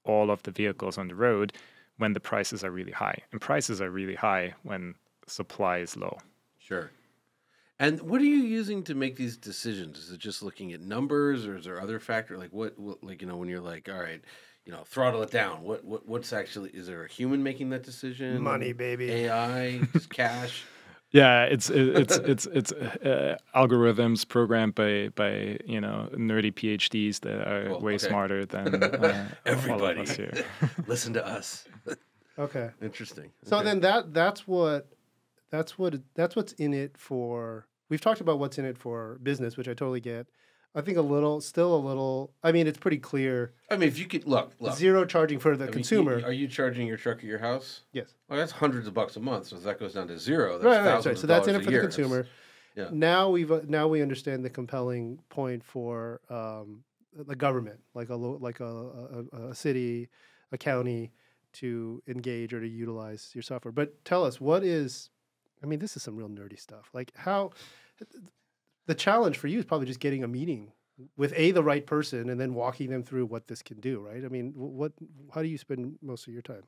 Speaker 4: all of the vehicles on the road when the prices are really high. And prices are really high when supply is low.
Speaker 2: Sure. And what are you using to make these decisions? Is it just looking at numbers, or is there other factor? Like what when you're like, all right, throttle it down. What's actually, is there a human making that decision?
Speaker 3: Money, baby.
Speaker 2: AI, just cash.
Speaker 4: Yeah, it's algorithms programmed by nerdy PhDs that are way smarter than
Speaker 2: everybody.
Speaker 4: All of us here.
Speaker 2: Listen to us.
Speaker 3: Okay.
Speaker 2: Interesting.
Speaker 3: So then that's what's in it for. We've talked about what's in it for business, which I totally get. I think still a little. I mean, it's pretty clear.
Speaker 2: I mean, if you could look.
Speaker 3: Zero charging for the consumer.
Speaker 2: Are you charging your truck at your house?
Speaker 3: Yes.
Speaker 2: Well, that's hundreds of bucks a month. So if that goes down to zero, that's
Speaker 3: right.
Speaker 2: thousands
Speaker 3: So that's in it
Speaker 2: of
Speaker 3: for the consumer.
Speaker 2: Yeah.
Speaker 3: Now we understand the compelling point for the government, like a city, a county, to engage or to utilize your software. But tell us, what is I mean, this is some real nerdy stuff. Like how the challenge for you is probably just getting a meeting with the right person and then walking them through what this can do, right? I mean, how do you spend most of your time?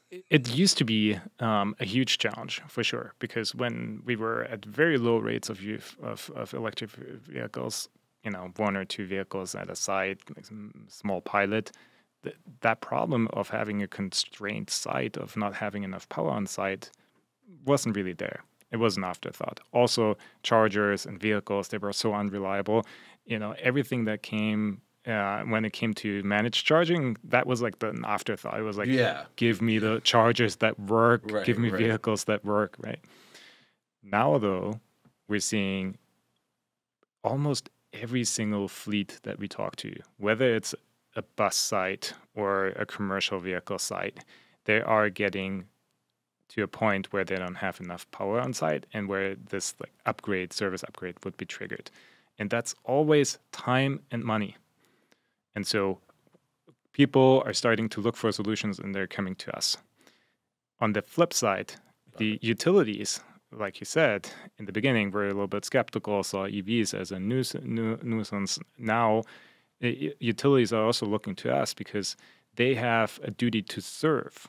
Speaker 4: It used to be a huge challenge for sure, because when we were at very low rates of electric vehicles, 1 or 2 vehicles at a site, like some small pilot, that problem of having a constrained site, of not having enough power on site, wasn't really there. It was an afterthought. Also, chargers and vehicles, they were so unreliable. Everything that came when it came to managed charging, that was like an afterthought. It was like, give me the chargers that work, give me vehicles that work, right? Now, though, we're seeing almost every single fleet that we talk to, whether it's a bus site or a commercial vehicle site, they are getting to a point where they don't have enough power on site and where this service upgrade would be triggered. And that's always time and money. And so people are starting to look for solutions and they're coming to us. On the flip side, the utilities, like you said, in the beginning, were a little bit skeptical, saw EVs as a nuisance. Now, utilities are also looking to us because they have a duty to serve.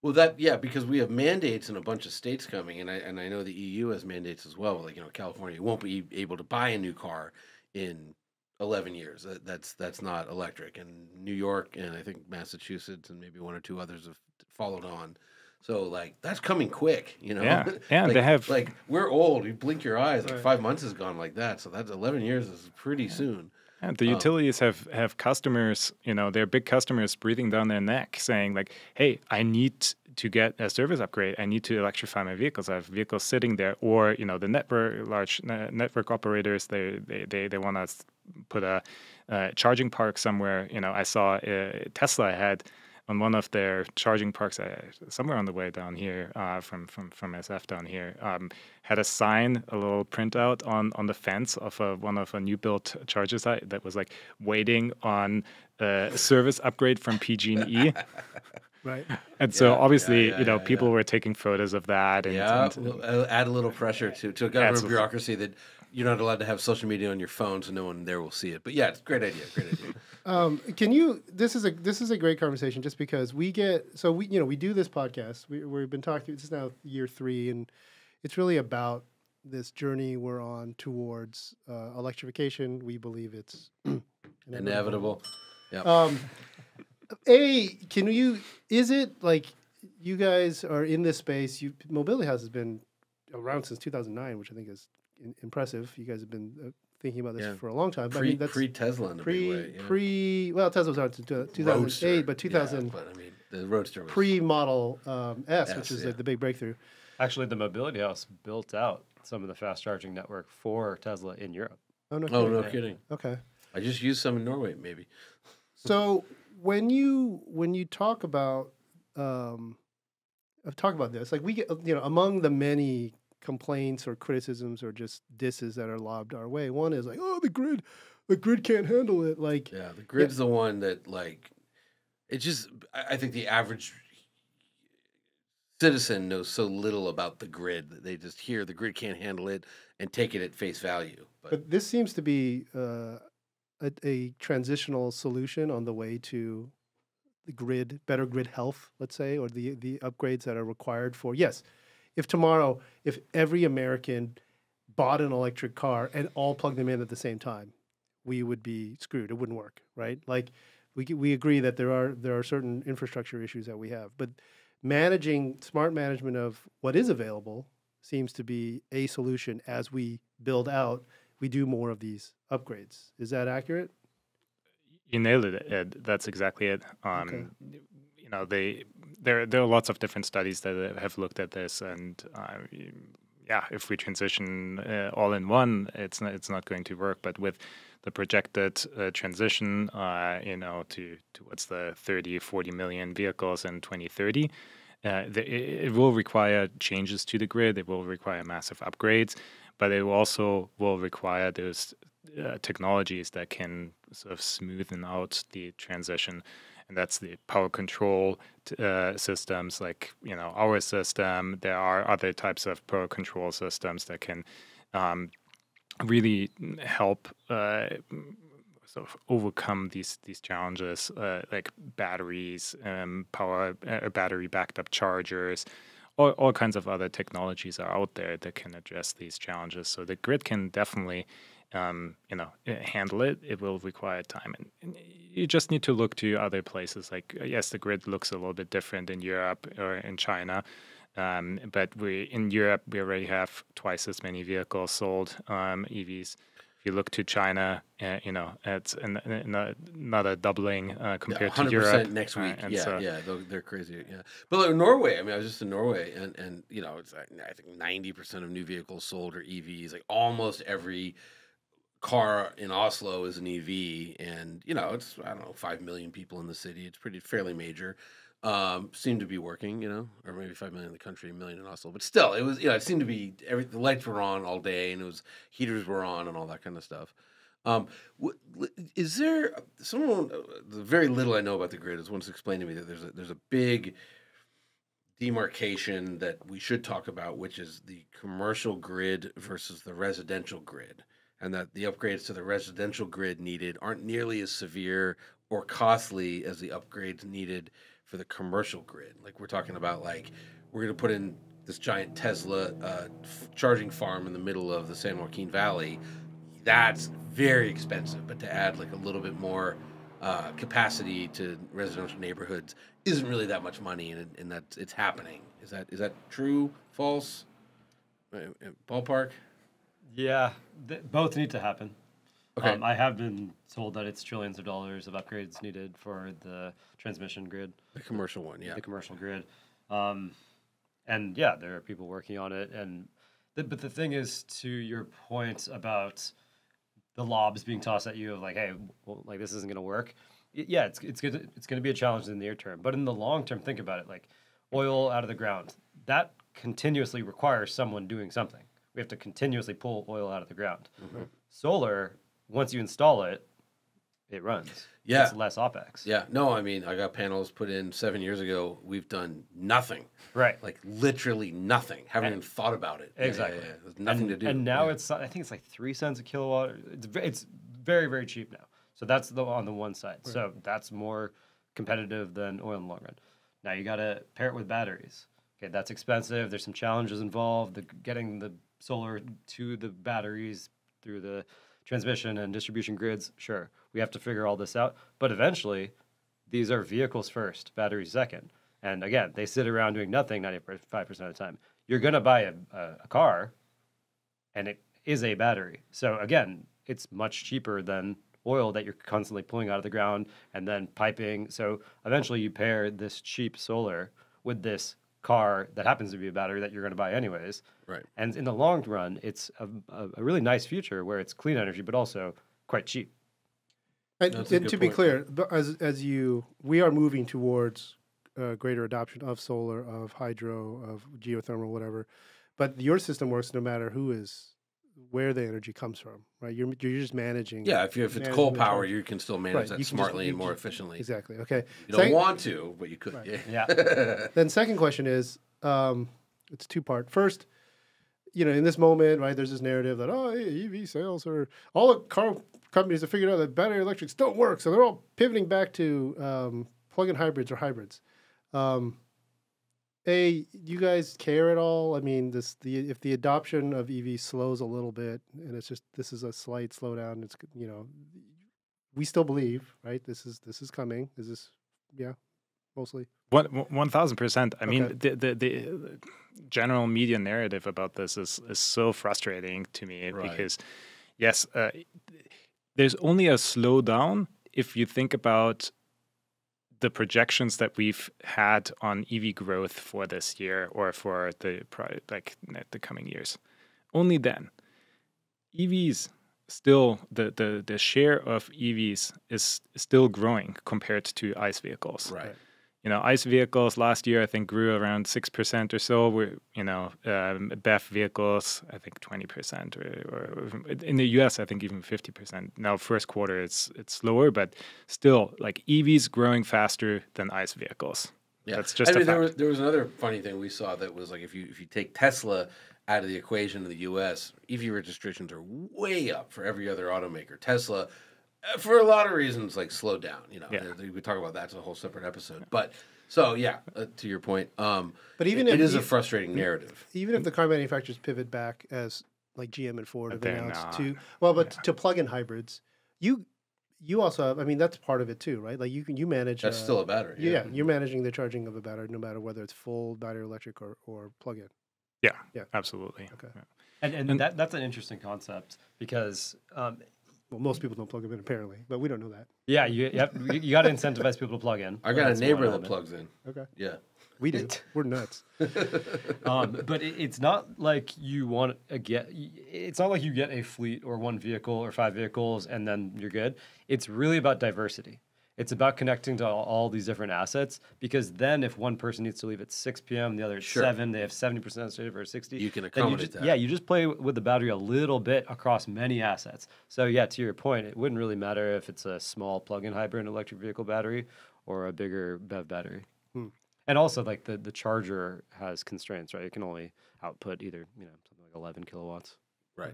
Speaker 2: Well, because we have mandates in a bunch of states coming, and I know the EU has mandates as well. Like, California won't be able to buy a new car in 11 years. That's not electric. And New York and I think Massachusetts and maybe 1 or 2 others have followed on. So that's coming quick,
Speaker 4: Yeah,
Speaker 2: they
Speaker 4: have
Speaker 2: we're old. You blink your eyes, 5 months is gone like that. So that's 11 years is pretty soon.
Speaker 4: And the utilities have customers, they're big customers breathing down their neck saying hey, I need to get a service upgrade. I need to electrify my vehicles. I have vehicles sitting there. Or, the large network operators, they want to put a charging park somewhere. I saw Tesla had on one of their charging parks somewhere on the way down here from SF down here, had a sign, a little printout on the fence of one of a new built charger site that was waiting on a service upgrade from PG&E.
Speaker 3: Right.
Speaker 4: And so obviously, people were taking photos of that. And
Speaker 2: add a little pressure to a government bureaucracy that you're not allowed to have social media on your phone, so no one there will see it. But yeah, it's a great idea.
Speaker 3: This is a great conversation, just because we do this podcast. We've been talking. This is now year 3, and it's really about this journey we're on towards electrification. We believe it's
Speaker 2: inevitable. Yeah.
Speaker 3: Is it like you guys are in this space? Mobility House has been around since 2009, which I think is impressive. You guys have been thinking about this for a long time.
Speaker 2: That's pre-Tesla in a big way.
Speaker 3: Well, Tesla was out in 2008, Roadster. But 2000.
Speaker 2: But I mean, the Roadster was
Speaker 3: pre-Model S, which is the big breakthrough.
Speaker 5: Actually, the Mobility House built out some of the fast charging network for Tesla in Europe.
Speaker 3: Oh, no kidding.
Speaker 2: No kidding.
Speaker 3: Okay.
Speaker 2: I just used some in Norway, maybe.
Speaker 3: So when you talk about this, we get among the many complaints or criticisms or just disses that are lobbed our way, one is the grid can't handle it.
Speaker 2: The grid's the one that it just, I think the average citizen knows so little about the grid that they just hear the grid can't handle it and take it at face value.
Speaker 3: But this seems to be a transitional solution on the way to the better grid health, let's say, or the upgrades that are required for, yes, if tomorrow, if every American bought an electric car and all plugged them in at the same time, we would be screwed. It wouldn't work, right? We agree that there are certain infrastructure issues that we have, but smart management of what is available seems to be a solution as we build out. We do more of these upgrades. Is that accurate?
Speaker 4: You nailed it, Ed. That's exactly it.
Speaker 3: Okay.
Speaker 4: There are lots of different studies that have looked at this, and if we transition all in one, it's not going to work. But with the projected transition, towards the 30-40 million vehicles in 2030, it will require changes to the grid. It will require massive upgrades, but it also will require those technologies that can sort of smoothen out the transition. and that's the power control systems, like our system. There are other types of power control systems that can really help sort of overcome these challenges, like batteries, battery backed up chargers. All kinds of other technologies are out there that can address these challenges. So the grid can definitely, handle it. It will require time, and you just need to look to other places. Like, yes, the grid looks a little bit different in Europe or in China, but in Europe we already have twice as many vehicles sold, EVs. If you look to China, it's another doubling compared to Europe.
Speaker 2: 100% next week.
Speaker 4: So,
Speaker 2: they're crazy. Yeah, but like Norway. I mean, I was just in Norway, and it's like, I think 90% of new vehicles sold are EVs. Like almost every car in Oslo is an EV, and it's, I don't know, 5 million people in the city. It's fairly major. Seemed to be working, or maybe 5 million in the country, 1 million in Oslo. But still, it was, it seemed to be, the lights were on all day, and heaters were on and all that kind of stuff. Is there someone, the very little I know about the grid is once explained to me that there's a big demarcation that we should talk about, which is the commercial grid versus the residential grid, and that the upgrades to the residential grid needed aren't nearly as severe or costly as the upgrades needed for the commercial grid. Like we're talking about, like we're going to put in this giant Tesla charging farm in the middle of the San Joaquin Valley. That's very expensive, but to add like a little bit more capacity to residential neighborhoods isn't really that much money, and that it's happening. Is that true? False? Ballpark?
Speaker 5: Yeah, both need to happen.
Speaker 2: Okay.
Speaker 5: I have been told that it's trillions of dollars of upgrades needed for the transmission grid.
Speaker 2: The commercial one, yeah.
Speaker 5: The commercial grid. And yeah, there are people working on it. But the thing is, to your point about the lobs being tossed at you of like, hey, well, like this isn't going to work. Yeah, it's going to be a challenge in the near term. But in the long term, think about it. Like oil out of the ground, that continuously requires someone doing something. We have to continuously pull oil out of the ground. Mm-hmm. Solar, once you install it, it runs.
Speaker 2: Yeah.
Speaker 5: It's less OpEx.
Speaker 2: Yeah. No, I mean, I got panels put in 7 years ago. We've done nothing.
Speaker 5: Right.
Speaker 2: Like literally nothing. Haven't even thought about it.
Speaker 5: Exactly.
Speaker 2: Yeah. There's nothing to do.
Speaker 5: And now I think it's like 3 cents a kilowatt. It's very, very cheap now. So that's on the one side. Right. So that's more competitive than oil in the long run. Now you got to pair it with batteries. Okay, that's expensive. There's some challenges involved. Getting the solar to the batteries through the transmission and distribution grids, sure. We have to figure all this out. But eventually, these are vehicles first, batteries second. And again, they sit around doing nothing 95% of the time. You're going to buy a car, and it is a battery. So again, it's much cheaper than oil that you're constantly pulling out of the ground and then piping. So eventually you pair this cheap solar with this car that happens to be a battery that you're going to buy anyways. Right. And in the long run, it's a really nice future where it's clean energy, but also quite cheap.
Speaker 3: And to be clear, we are moving towards greater adoption of solar, of hydro, of geothermal, whatever. But your system works no matter where the energy comes from, right? You're just managing.
Speaker 2: Yeah, if it's coal power, you can still manage that smartly and more efficiently.
Speaker 3: Exactly. Okay.
Speaker 2: You don't want to, but you could.
Speaker 3: Right.
Speaker 5: Yeah.
Speaker 3: Then second question is, it's two-part. First, in this moment, right, there's this narrative that, EV sales are, all the car companies have figured out that battery electrics don't work, so they're all pivoting back to plug-in hybrids or hybrids. Do you guys care at all? I mean, if the adoption of EV slows a little bit, and this is a slight slowdown, it's we still believe, right? This is coming. Is this, mostly
Speaker 4: 1,000%. I mean,
Speaker 3: Okay.
Speaker 4: the general media narrative about this is so frustrating to me because, yes, there's only a slowdown if you think about the projections that we've had on EV growth for this year or for the coming years. Only then, EVs still the share of EVs is still growing compared to ICE vehicles.
Speaker 2: Right.
Speaker 4: ICE vehicles last year I think grew around 6% or so. BEV vehicles I think 20%, or in the US I think even 50%. Now first quarter it's slower, but still like EVs growing faster than ICE vehicles.
Speaker 2: Yeah,
Speaker 4: that's just a fact.
Speaker 2: There was another funny thing we saw that was like if you take Tesla out of the equation in the U.S., EV registrations are way up for every other automaker. Tesla, for a lot of reasons, like slowed down. We talk about that. It's a whole separate episode. But so yeah, to your point,
Speaker 3: but even
Speaker 2: it is a frustrating narrative.
Speaker 3: Even if the car manufacturers pivot back, as like GM and Ford have announced to plug-in hybrids, you also have, I mean, that's part of it too, right? Like you manage.
Speaker 2: That's still a battery.
Speaker 3: Yeah, you're managing the charging of a battery, no matter whether it's full battery electric or plug-in.
Speaker 4: Yeah, absolutely.
Speaker 3: Okay.
Speaker 4: Yeah.
Speaker 5: And that's an interesting concept because
Speaker 3: well, most people don't plug them in apparently, but we don't know that.
Speaker 5: yeah, you got to incentivize people to plug in.
Speaker 2: I got
Speaker 5: That's
Speaker 2: a neighbor
Speaker 5: one
Speaker 2: that
Speaker 5: element.
Speaker 2: plugs in.
Speaker 3: Okay.
Speaker 2: Yeah.
Speaker 3: We do. We're nuts.
Speaker 5: But it's not like you want to it's not like you get a fleet or one vehicle or 5 vehicles and then you're good. It's really about diversity. It's about connecting to all these different assets, because then if one person needs to leave at 6 p.m., the other at 7, they have 70% state for 60.
Speaker 2: You can accommodate that.
Speaker 5: Yeah, you just play with the battery a little bit across many assets. So yeah, to your point, it wouldn't really matter if it's a small plug-in hybrid electric vehicle battery or a bigger BEV battery. And also, like the charger has constraints, right? It can only output either something like 11 kilowatts.
Speaker 2: Right.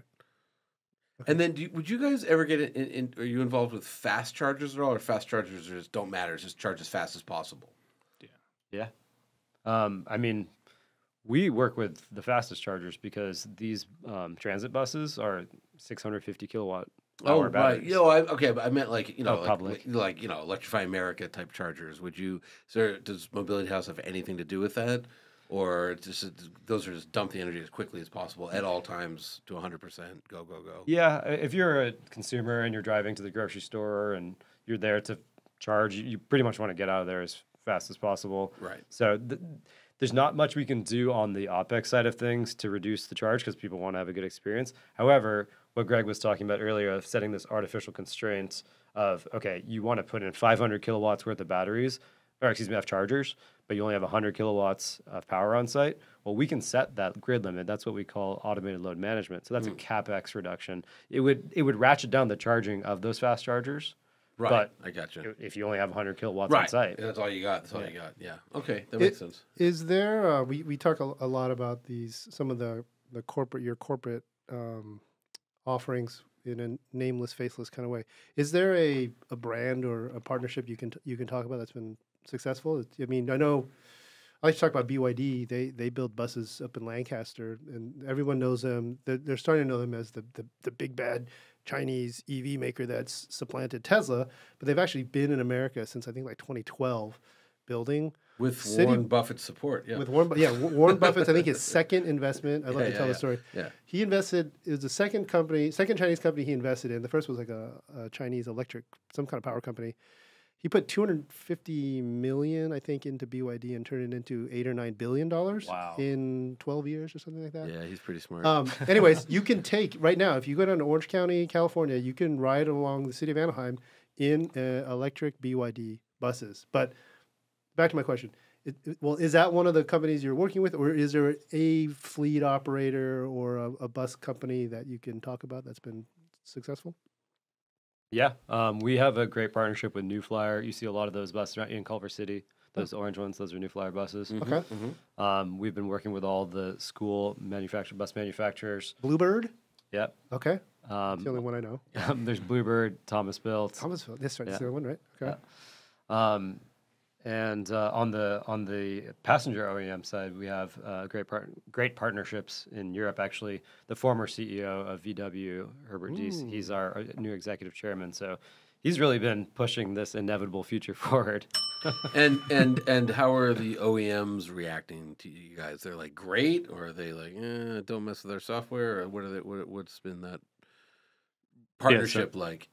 Speaker 2: And then, would you guys ever get in? Are you involved with fast chargers at all, or fast chargers just don't matter? Just charge as fast as possible.
Speaker 5: Yeah. I mean, we work with the fastest chargers because these transit buses are 650 kilowatt hour batteries.
Speaker 2: Right. But I meant like
Speaker 5: public.
Speaker 2: like Electrify America type chargers. Does Mobility House have anything to do with that? Or those are just dump the energy as quickly as possible at all times to 100%. Go.
Speaker 5: Yeah, if you're a consumer and you're driving to the grocery store and you're there to charge, you pretty much want to get out of there as fast as possible.
Speaker 2: Right.
Speaker 5: So there's not much we can do on the OpEx side of things to reduce the charge because people want to have a good experience. However, what Greg was talking about earlier of setting this artificial constraints of, okay, you want to put in 500 kilowatts worth of batteries, of chargers, but you only have 100 kilowatts of power on site. Well, we can set that grid limit. That's what we call automated load management. So that's a CapEx reduction. It would ratchet down the charging of those fast chargers.
Speaker 2: Right.
Speaker 5: But
Speaker 2: I got you.
Speaker 5: If you only have 100 kilowatts on site.
Speaker 2: That's all you got. Yeah. Okay. That makes sense.
Speaker 3: Is there, we talk a lot about some of your corporate offerings in a nameless, faceless kind of way. Is there a brand or a partnership you can talk about that's been successful? I mean, I know I like to talk about BYD. They build buses up in Lancaster, and everyone knows them. They're starting to know them as the big bad Chinese EV maker that's supplanted Tesla. But they've actually been in America since I think like 2012, building
Speaker 2: with Warren Buffett's support. Yeah,
Speaker 3: Warren Buffett's I think his second investment. I'd love to tell the story.
Speaker 2: Yeah,
Speaker 3: he invested. It was the second Chinese company he invested in. The first was like a Chinese electric, some kind of power company. He put $250 million, I think, into BYD and turned it into $8 or $9 billion in 12 years or something like that.
Speaker 2: Yeah, he's pretty smart.
Speaker 3: Anyways, you can take right now, if you go down to Orange County, California, you can ride along the city of Anaheim in electric BYD buses. But back to my question. Is that one of the companies you're working with, or is there a fleet operator or a bus company that you can talk about that's been successful?
Speaker 5: Yeah, we have a great partnership with New Flyer. You see a lot of those buses in Culver City. Those orange ones, those are New Flyer buses.
Speaker 3: Okay.
Speaker 5: Mm-hmm. We've been working with all the school bus manufacturers.
Speaker 3: Bluebird?
Speaker 5: Yep.
Speaker 3: Okay. It's the only one I know.
Speaker 5: There's Bluebird, Thomas Built.
Speaker 3: That's right. That's the other one, right? Okay.
Speaker 5: Yeah. And on the passenger OEM side, we have great partnerships in Europe. Actually, the former CEO of VW, Herbert Diess, he's our new executive chairman. So he's really been pushing this inevitable future forward.
Speaker 2: and how are the OEMs reacting to you guys? They're like great, or are they like don't mess with our software? Or what's been that partnership like?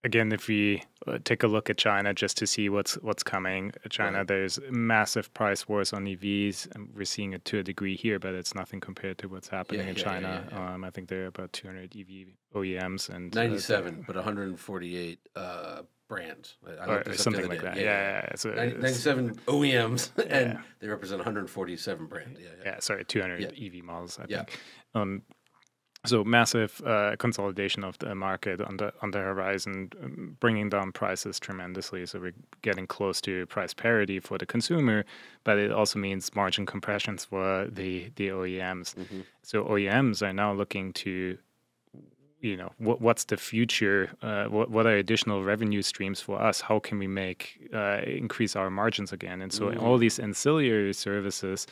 Speaker 4: Again, if we take a look at China just to see what's coming, China, there's massive price wars on EVs, and we're seeing it to a degree here, but it's nothing compared to what's happening in China. I think there are about 200 EV OEMs and
Speaker 2: 97, but 148 brands.
Speaker 4: Or something like that. Yeah. So
Speaker 2: 97 OEMs, and they represent 147 brands.
Speaker 4: Sorry, 200 EV models, I think. So massive consolidation of the market on the horizon, bringing down prices tremendously. So we're getting close to price parity for the consumer, but it also means margin compressions for the OEMs. So OEMs are now looking to, what's the future? What are additional revenue streams for us? How can we increase our margins again? And so all these ancillary services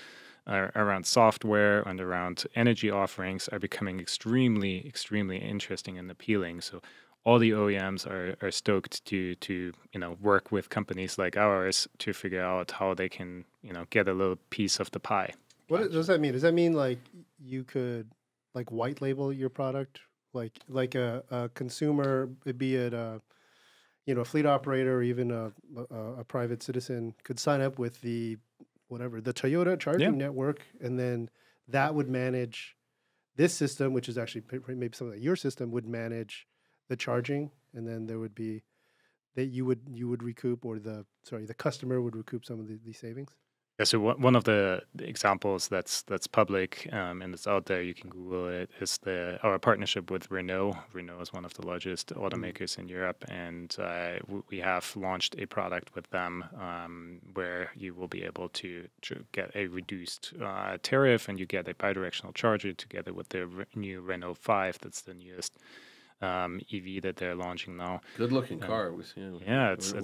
Speaker 4: around software and around energy offerings are becoming extremely, extremely interesting and appealing. So all the OEMs are stoked to work with companies like ours to figure out how they can get a little piece of the pie.
Speaker 3: What does that mean? Does that mean like you could like white label your product, like a consumer, be it a fleet operator or even a private citizen could sign up with the Toyota charging network, and then that would manage this system, which is actually maybe something that your system would manage the charging, and then there would be that you would recoup, or the customer would recoup some of the savings.
Speaker 4: Yeah, so one of the examples that's public and it's out there, you can Google it, is our partnership with Renault. Renault is one of the largest automakers in Europe, and we have launched a product with them where you will be able to get a reduced tariff, and you get a bidirectional charger together with the new Renault 5. That's the newest EV that they're launting now.
Speaker 2: Good looking car.
Speaker 4: We're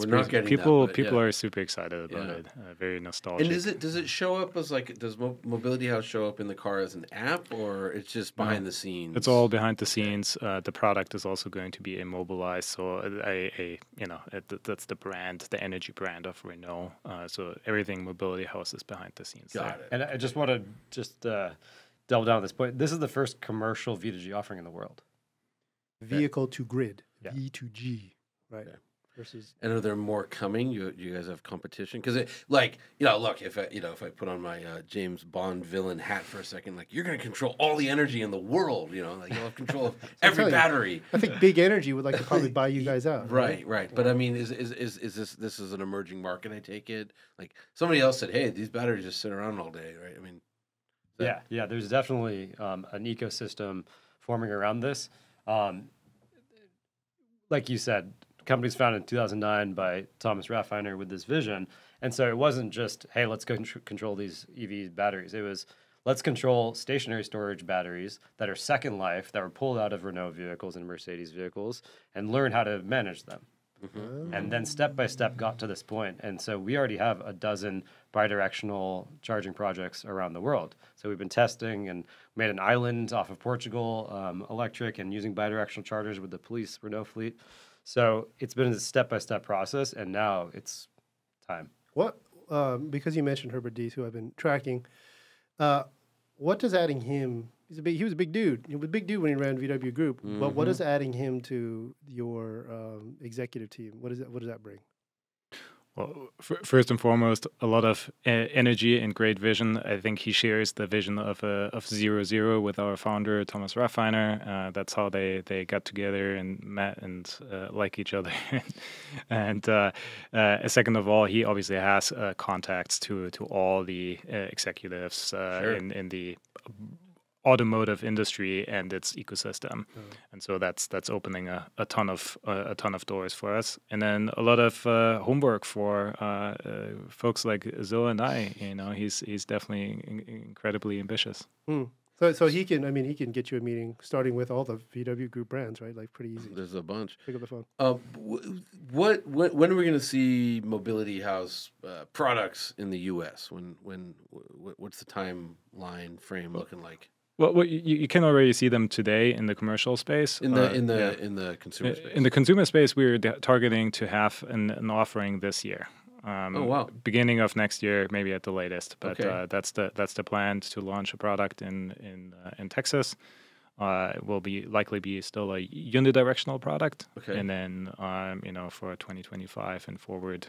Speaker 2: not getting
Speaker 4: people.
Speaker 2: that,
Speaker 4: people are super excited about it. Very nostalgic.
Speaker 2: And does it show up as does Mobility House show up in the car as an app, or it's just behind the scenes?
Speaker 4: It's all behind the scenes. The product is also going to be immobilized. So that's the brand, the energy brand of Renault. So everything Mobility House is behind the scenes.
Speaker 2: Got it.
Speaker 5: And I just want to double down on this point. This is the first commercial V2G offering in the world.
Speaker 3: Vehicle to grid, V2G, right?
Speaker 2: Okay.
Speaker 3: Versus.
Speaker 2: And are there more coming? You guys have competition? Because look, if I put on my James Bond villain hat for a second, you're going to control all the energy in the world. You'll have control of every battery.
Speaker 3: I think Big Energy would like to probably buy you guys out.
Speaker 2: Right. But I mean, is this is an emerging market? I take it. Like somebody else said, hey, these batteries just sit around all day, right? I mean,
Speaker 5: yeah. There's definitely an ecosystem forming around this. Like you said, company's founded in 2009 by Thomas Raffiner with this vision. And so it wasn't just, hey, let's go control these EV batteries. It was, let's control stationary storage batteries that are second life, that were pulled out of Renault vehicles and Mercedes vehicles, and learn how to manage them. And then step by step got to this point. And so we already have a dozen bidirectional charging projects around the world. So we've been testing and made an island off of Portugal, electric, and using bidirectional chargers with the police Renault fleet. So it's been a step by step process, and now it's time.
Speaker 3: What, because you mentioned Herbert Diess, who I've been tracking, what does adding him? He was a big dude. He was a big dude when he ran VW Group. But what is adding him to your executive team? What does that bring?
Speaker 4: Well, first and foremost, a lot of energy and great vision. I think he shares the vision of 0-0 with our founder, Thomas Raffiner. That's how they got together and met and like each other. And second of all, he obviously has contacts to all the executives in the automotive industry and its ecosystem, and so that's opening a ton of doors for us, and then a lot of homework for folks like Zoe and I. He's definitely incredibly ambitious.
Speaker 3: So he can get you a meeting starting with all the VW Group brands, right? Like pretty easy.
Speaker 2: There's a bunch.
Speaker 3: Pick up the phone.
Speaker 2: When are we going to see Mobility House products in the U.S.? What's the timeline frame looking like?
Speaker 4: Well, you can already see them today in the commercial space.
Speaker 2: In the consumer space.
Speaker 4: In the consumer space, we're targeting to have an offering this year. Beginning of next year, maybe at the latest. But that's the plan, to launch a product in Texas. will likely be still a unidirectional product.
Speaker 2: Okay.
Speaker 4: And then for 2025 and forward,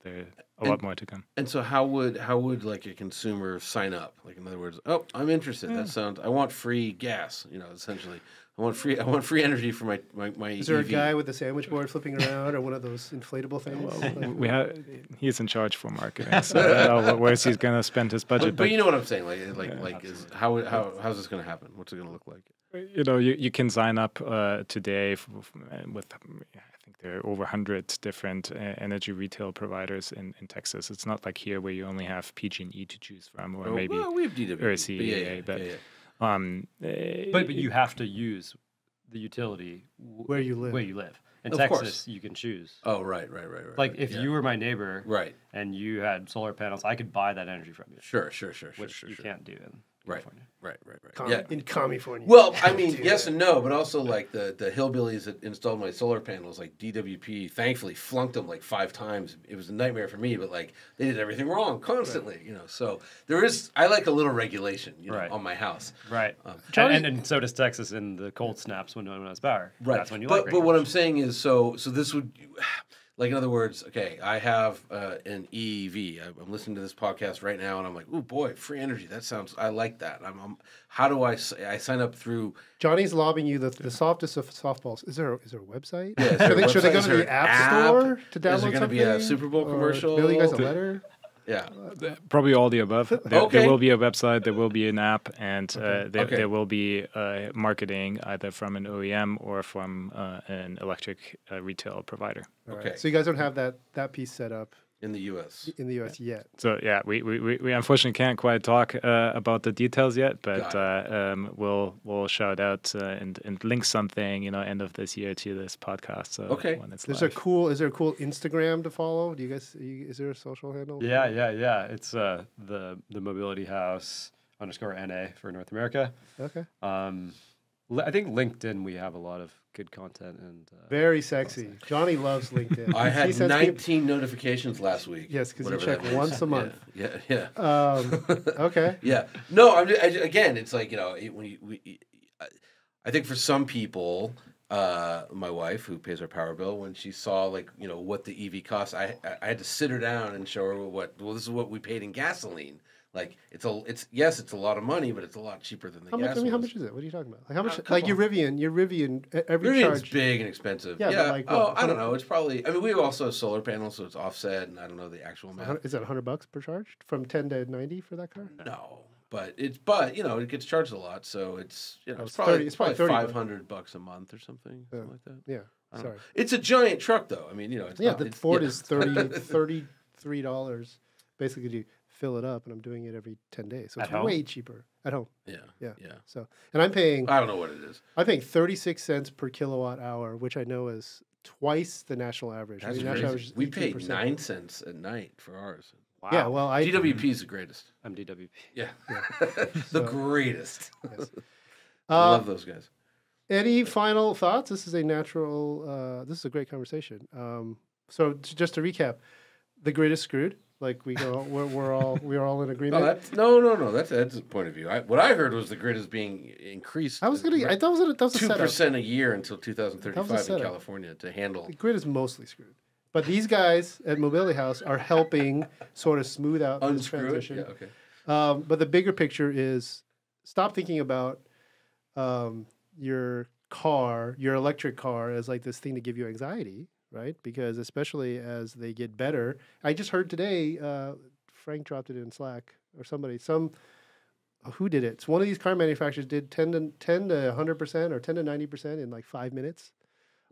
Speaker 4: there a lot more to come.
Speaker 2: And so how would like a consumer sign up? Like, in other words, oh, I'm interested. That sounds. I want free gas. Essentially, I want free energy for my
Speaker 3: Is there
Speaker 2: EV.
Speaker 3: a guy with a sandwich board flipping around or one of those inflatable things?
Speaker 4: He's in charge for marketing, so I don't know where's he's going to spend his budget.
Speaker 2: But you know what I'm saying? How's this going to happen? What's it going to look like?
Speaker 4: You can sign up today with I think there are over 100 different energy retail providers in Texas. It's not like here where you only have PG&E to choose from, or maybe
Speaker 2: we have DW
Speaker 4: or CEA,
Speaker 5: but you have to use the utility
Speaker 3: where you live.
Speaker 5: In
Speaker 2: Of
Speaker 5: Texas,
Speaker 2: course.
Speaker 5: you can choose.
Speaker 2: Oh, right.
Speaker 5: Like if you were my neighbor,
Speaker 2: Right.
Speaker 5: and you had solar panels, I could buy that energy from you.
Speaker 2: Sure.
Speaker 5: Which you can't do in
Speaker 2: Right.
Speaker 5: California.
Speaker 2: Right.
Speaker 3: In California.
Speaker 2: Well, I mean, yes and no, but also like the hillbillies that installed my solar panels, like DWP, thankfully flunked them like 5 times. It was a nightmare for me, but like they did everything wrong constantly, So I like a little regulation, on my house.
Speaker 5: Right. And so does Texas in the cold snaps when no one has power.
Speaker 2: Right.
Speaker 5: That's when you
Speaker 2: but what I'm saying is, so this would, like, in other words, okay, I have an EV. I'm listening to this podcast right now, and I'm like, oh boy, free energy. I like that. How do I sign up through?
Speaker 3: Johnny's lobbing you the softest of softballs. Is there a website?
Speaker 2: Yeah,
Speaker 3: should they go
Speaker 2: Is
Speaker 3: to
Speaker 2: there
Speaker 3: the
Speaker 2: an
Speaker 3: App Store to download
Speaker 2: Is there going to be a Super Bowl commercial?
Speaker 3: Mail you guys a letter?
Speaker 2: Yeah.
Speaker 4: Probably all the above. There
Speaker 2: Okay.
Speaker 4: will be a website, there will be an app, and
Speaker 2: Okay.
Speaker 4: there will be marketing either from an OEM or from an electric retail provider.
Speaker 3: All right.
Speaker 2: Okay.
Speaker 3: So you guys don't have that piece set up
Speaker 2: In the U.S.
Speaker 3: in the U.S. yet.
Speaker 4: So yeah, we unfortunately can't quite talk about the details yet, but we'll shout out and link something end of this year to this podcast. So
Speaker 2: Okay.
Speaker 4: when it's
Speaker 3: Is there
Speaker 4: live.
Speaker 3: a cool Instagram to follow? Do you guys? Is there a social handle?
Speaker 5: Yeah. It's the Mobility House _NA for North America.
Speaker 3: Okay.
Speaker 5: I think LinkedIn, we have a lot of good content and
Speaker 3: Very sexy. Johnny loves LinkedIn.
Speaker 2: I
Speaker 3: He
Speaker 2: had
Speaker 3: sends
Speaker 2: 19 notifications last week.
Speaker 3: Yes, 'cause you
Speaker 2: whatever
Speaker 3: check
Speaker 2: that means.
Speaker 3: once a month.
Speaker 2: Yeah.
Speaker 3: Okay.
Speaker 2: Yeah. No, again, it's like, I think for some people, my wife, who pays our power bill, when she saw what the EV costs, I had to sit her down and show her this is what we paid in gasoline. Like it's a lot of money, but it's a lot cheaper than the gas.
Speaker 3: How much is it? What are you talking about? Like how much?
Speaker 2: couple.
Speaker 3: Like your Rivian, every
Speaker 2: Rivian's
Speaker 3: charge.
Speaker 2: big and expensive.
Speaker 3: Yeah, but like, what,
Speaker 2: I don't know. It's probably. I mean, we also have solar panels, so it's offset, and I don't know the actual amount.
Speaker 3: Is that $100 per charge from 10 to 90 for that car?
Speaker 2: No, but it gets charged a lot, so it's
Speaker 3: it's
Speaker 2: probably
Speaker 3: $30
Speaker 2: $500 a month or something like that.
Speaker 3: Yeah.
Speaker 2: I don't
Speaker 3: Sorry.
Speaker 2: know. It's a giant truck, though. I mean, it's not,
Speaker 3: The
Speaker 2: it's,
Speaker 3: Ford
Speaker 2: yeah.
Speaker 3: is $33 basically to fill it up, and I'm doing it every 10 days, so
Speaker 5: At
Speaker 3: it's
Speaker 5: home?
Speaker 3: way cheaper at home.
Speaker 2: Yeah.
Speaker 3: So, and I'm paying
Speaker 2: I don't know what it is.
Speaker 3: 36 cents per kilowatt hour, which I know is twice the national average.
Speaker 2: That's
Speaker 3: national
Speaker 2: crazy.
Speaker 3: average is
Speaker 2: We paid
Speaker 3: 18%.
Speaker 2: 9 cents at night for ours.
Speaker 5: wow.
Speaker 3: Yeah, well,
Speaker 2: DWP is the greatest.
Speaker 5: I'm DWP.
Speaker 2: Yeah, the greatest.
Speaker 3: Yes.
Speaker 2: I love those guys.
Speaker 3: Any final thoughts? This is a great conversation. So just to recap, the grid is screwed. Like we're all in agreement.
Speaker 2: No. That's Ed's point of view. What I heard was the grid is being increased.
Speaker 3: I thought that was a
Speaker 2: 2%
Speaker 3: setup.
Speaker 2: a year until 2035 in
Speaker 3: setup.
Speaker 2: California to handle.
Speaker 3: The grid is mostly screwed. But these guys at Mobility House are helping sort of smooth out this
Speaker 2: Unscrew it.
Speaker 3: transition.
Speaker 2: Yeah, okay.
Speaker 3: But the bigger picture is stop thinking about your electric car, as like this thing to give you anxiety, right? Because especially as they get better, I just heard today, Frank dropped it in Slack or somebody, who did it? It's one of these car manufacturers did 10 to 100% or 10 to 90% in like 5 minutes.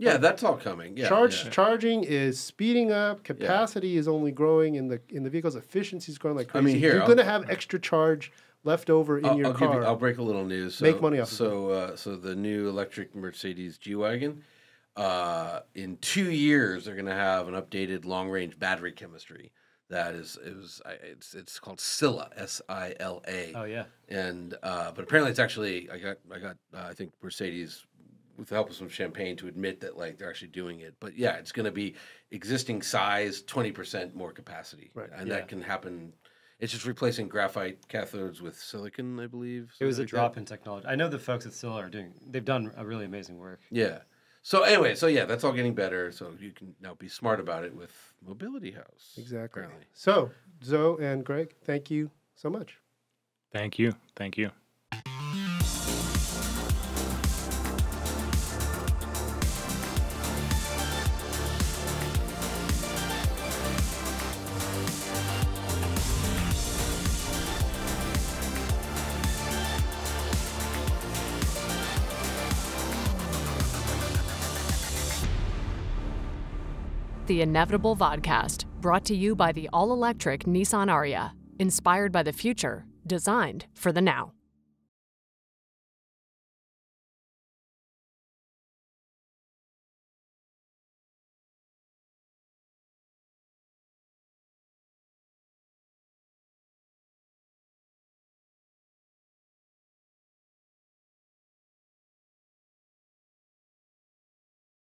Speaker 2: Yeah, that's all coming. Yeah,
Speaker 3: Charging is speeding up. Capacity is only growing in the vehicle's efficiency is growing like crazy.
Speaker 2: I mean,
Speaker 3: you're going to have extra charge left over in your car.
Speaker 2: I'll break a little news. So,
Speaker 3: Make money off.
Speaker 2: So the new electric Mercedes G-Wagon, in 2 years they're going to have an updated long-range battery chemistry. It's called Scylla, SILA.
Speaker 5: Oh yeah.
Speaker 2: And but apparently it's actually I got I think Mercedes, with the help of some champagne, to admit that like they're actually doing it. But yeah, it's going to be existing size, 20% more capacity,
Speaker 3: Right.
Speaker 2: and that can happen. It's just replacing graphite cathodes with silicon, I believe.
Speaker 5: It was a
Speaker 2: something like that.
Speaker 5: drop in technology. I know the folks at Scylla they've done a really amazing work.
Speaker 2: Yeah. So anyway, that's all getting better. So you can now be smart about it with Mobility House.
Speaker 3: Exactly.
Speaker 2: Apparently.
Speaker 3: So, Zoe and Greg, thank you so much.
Speaker 4: Thank you. Thank you.
Speaker 1: The InEVitable Vodcast, brought to you by the all-electric Nissan Ariya. Inspired by the future, designed for the now.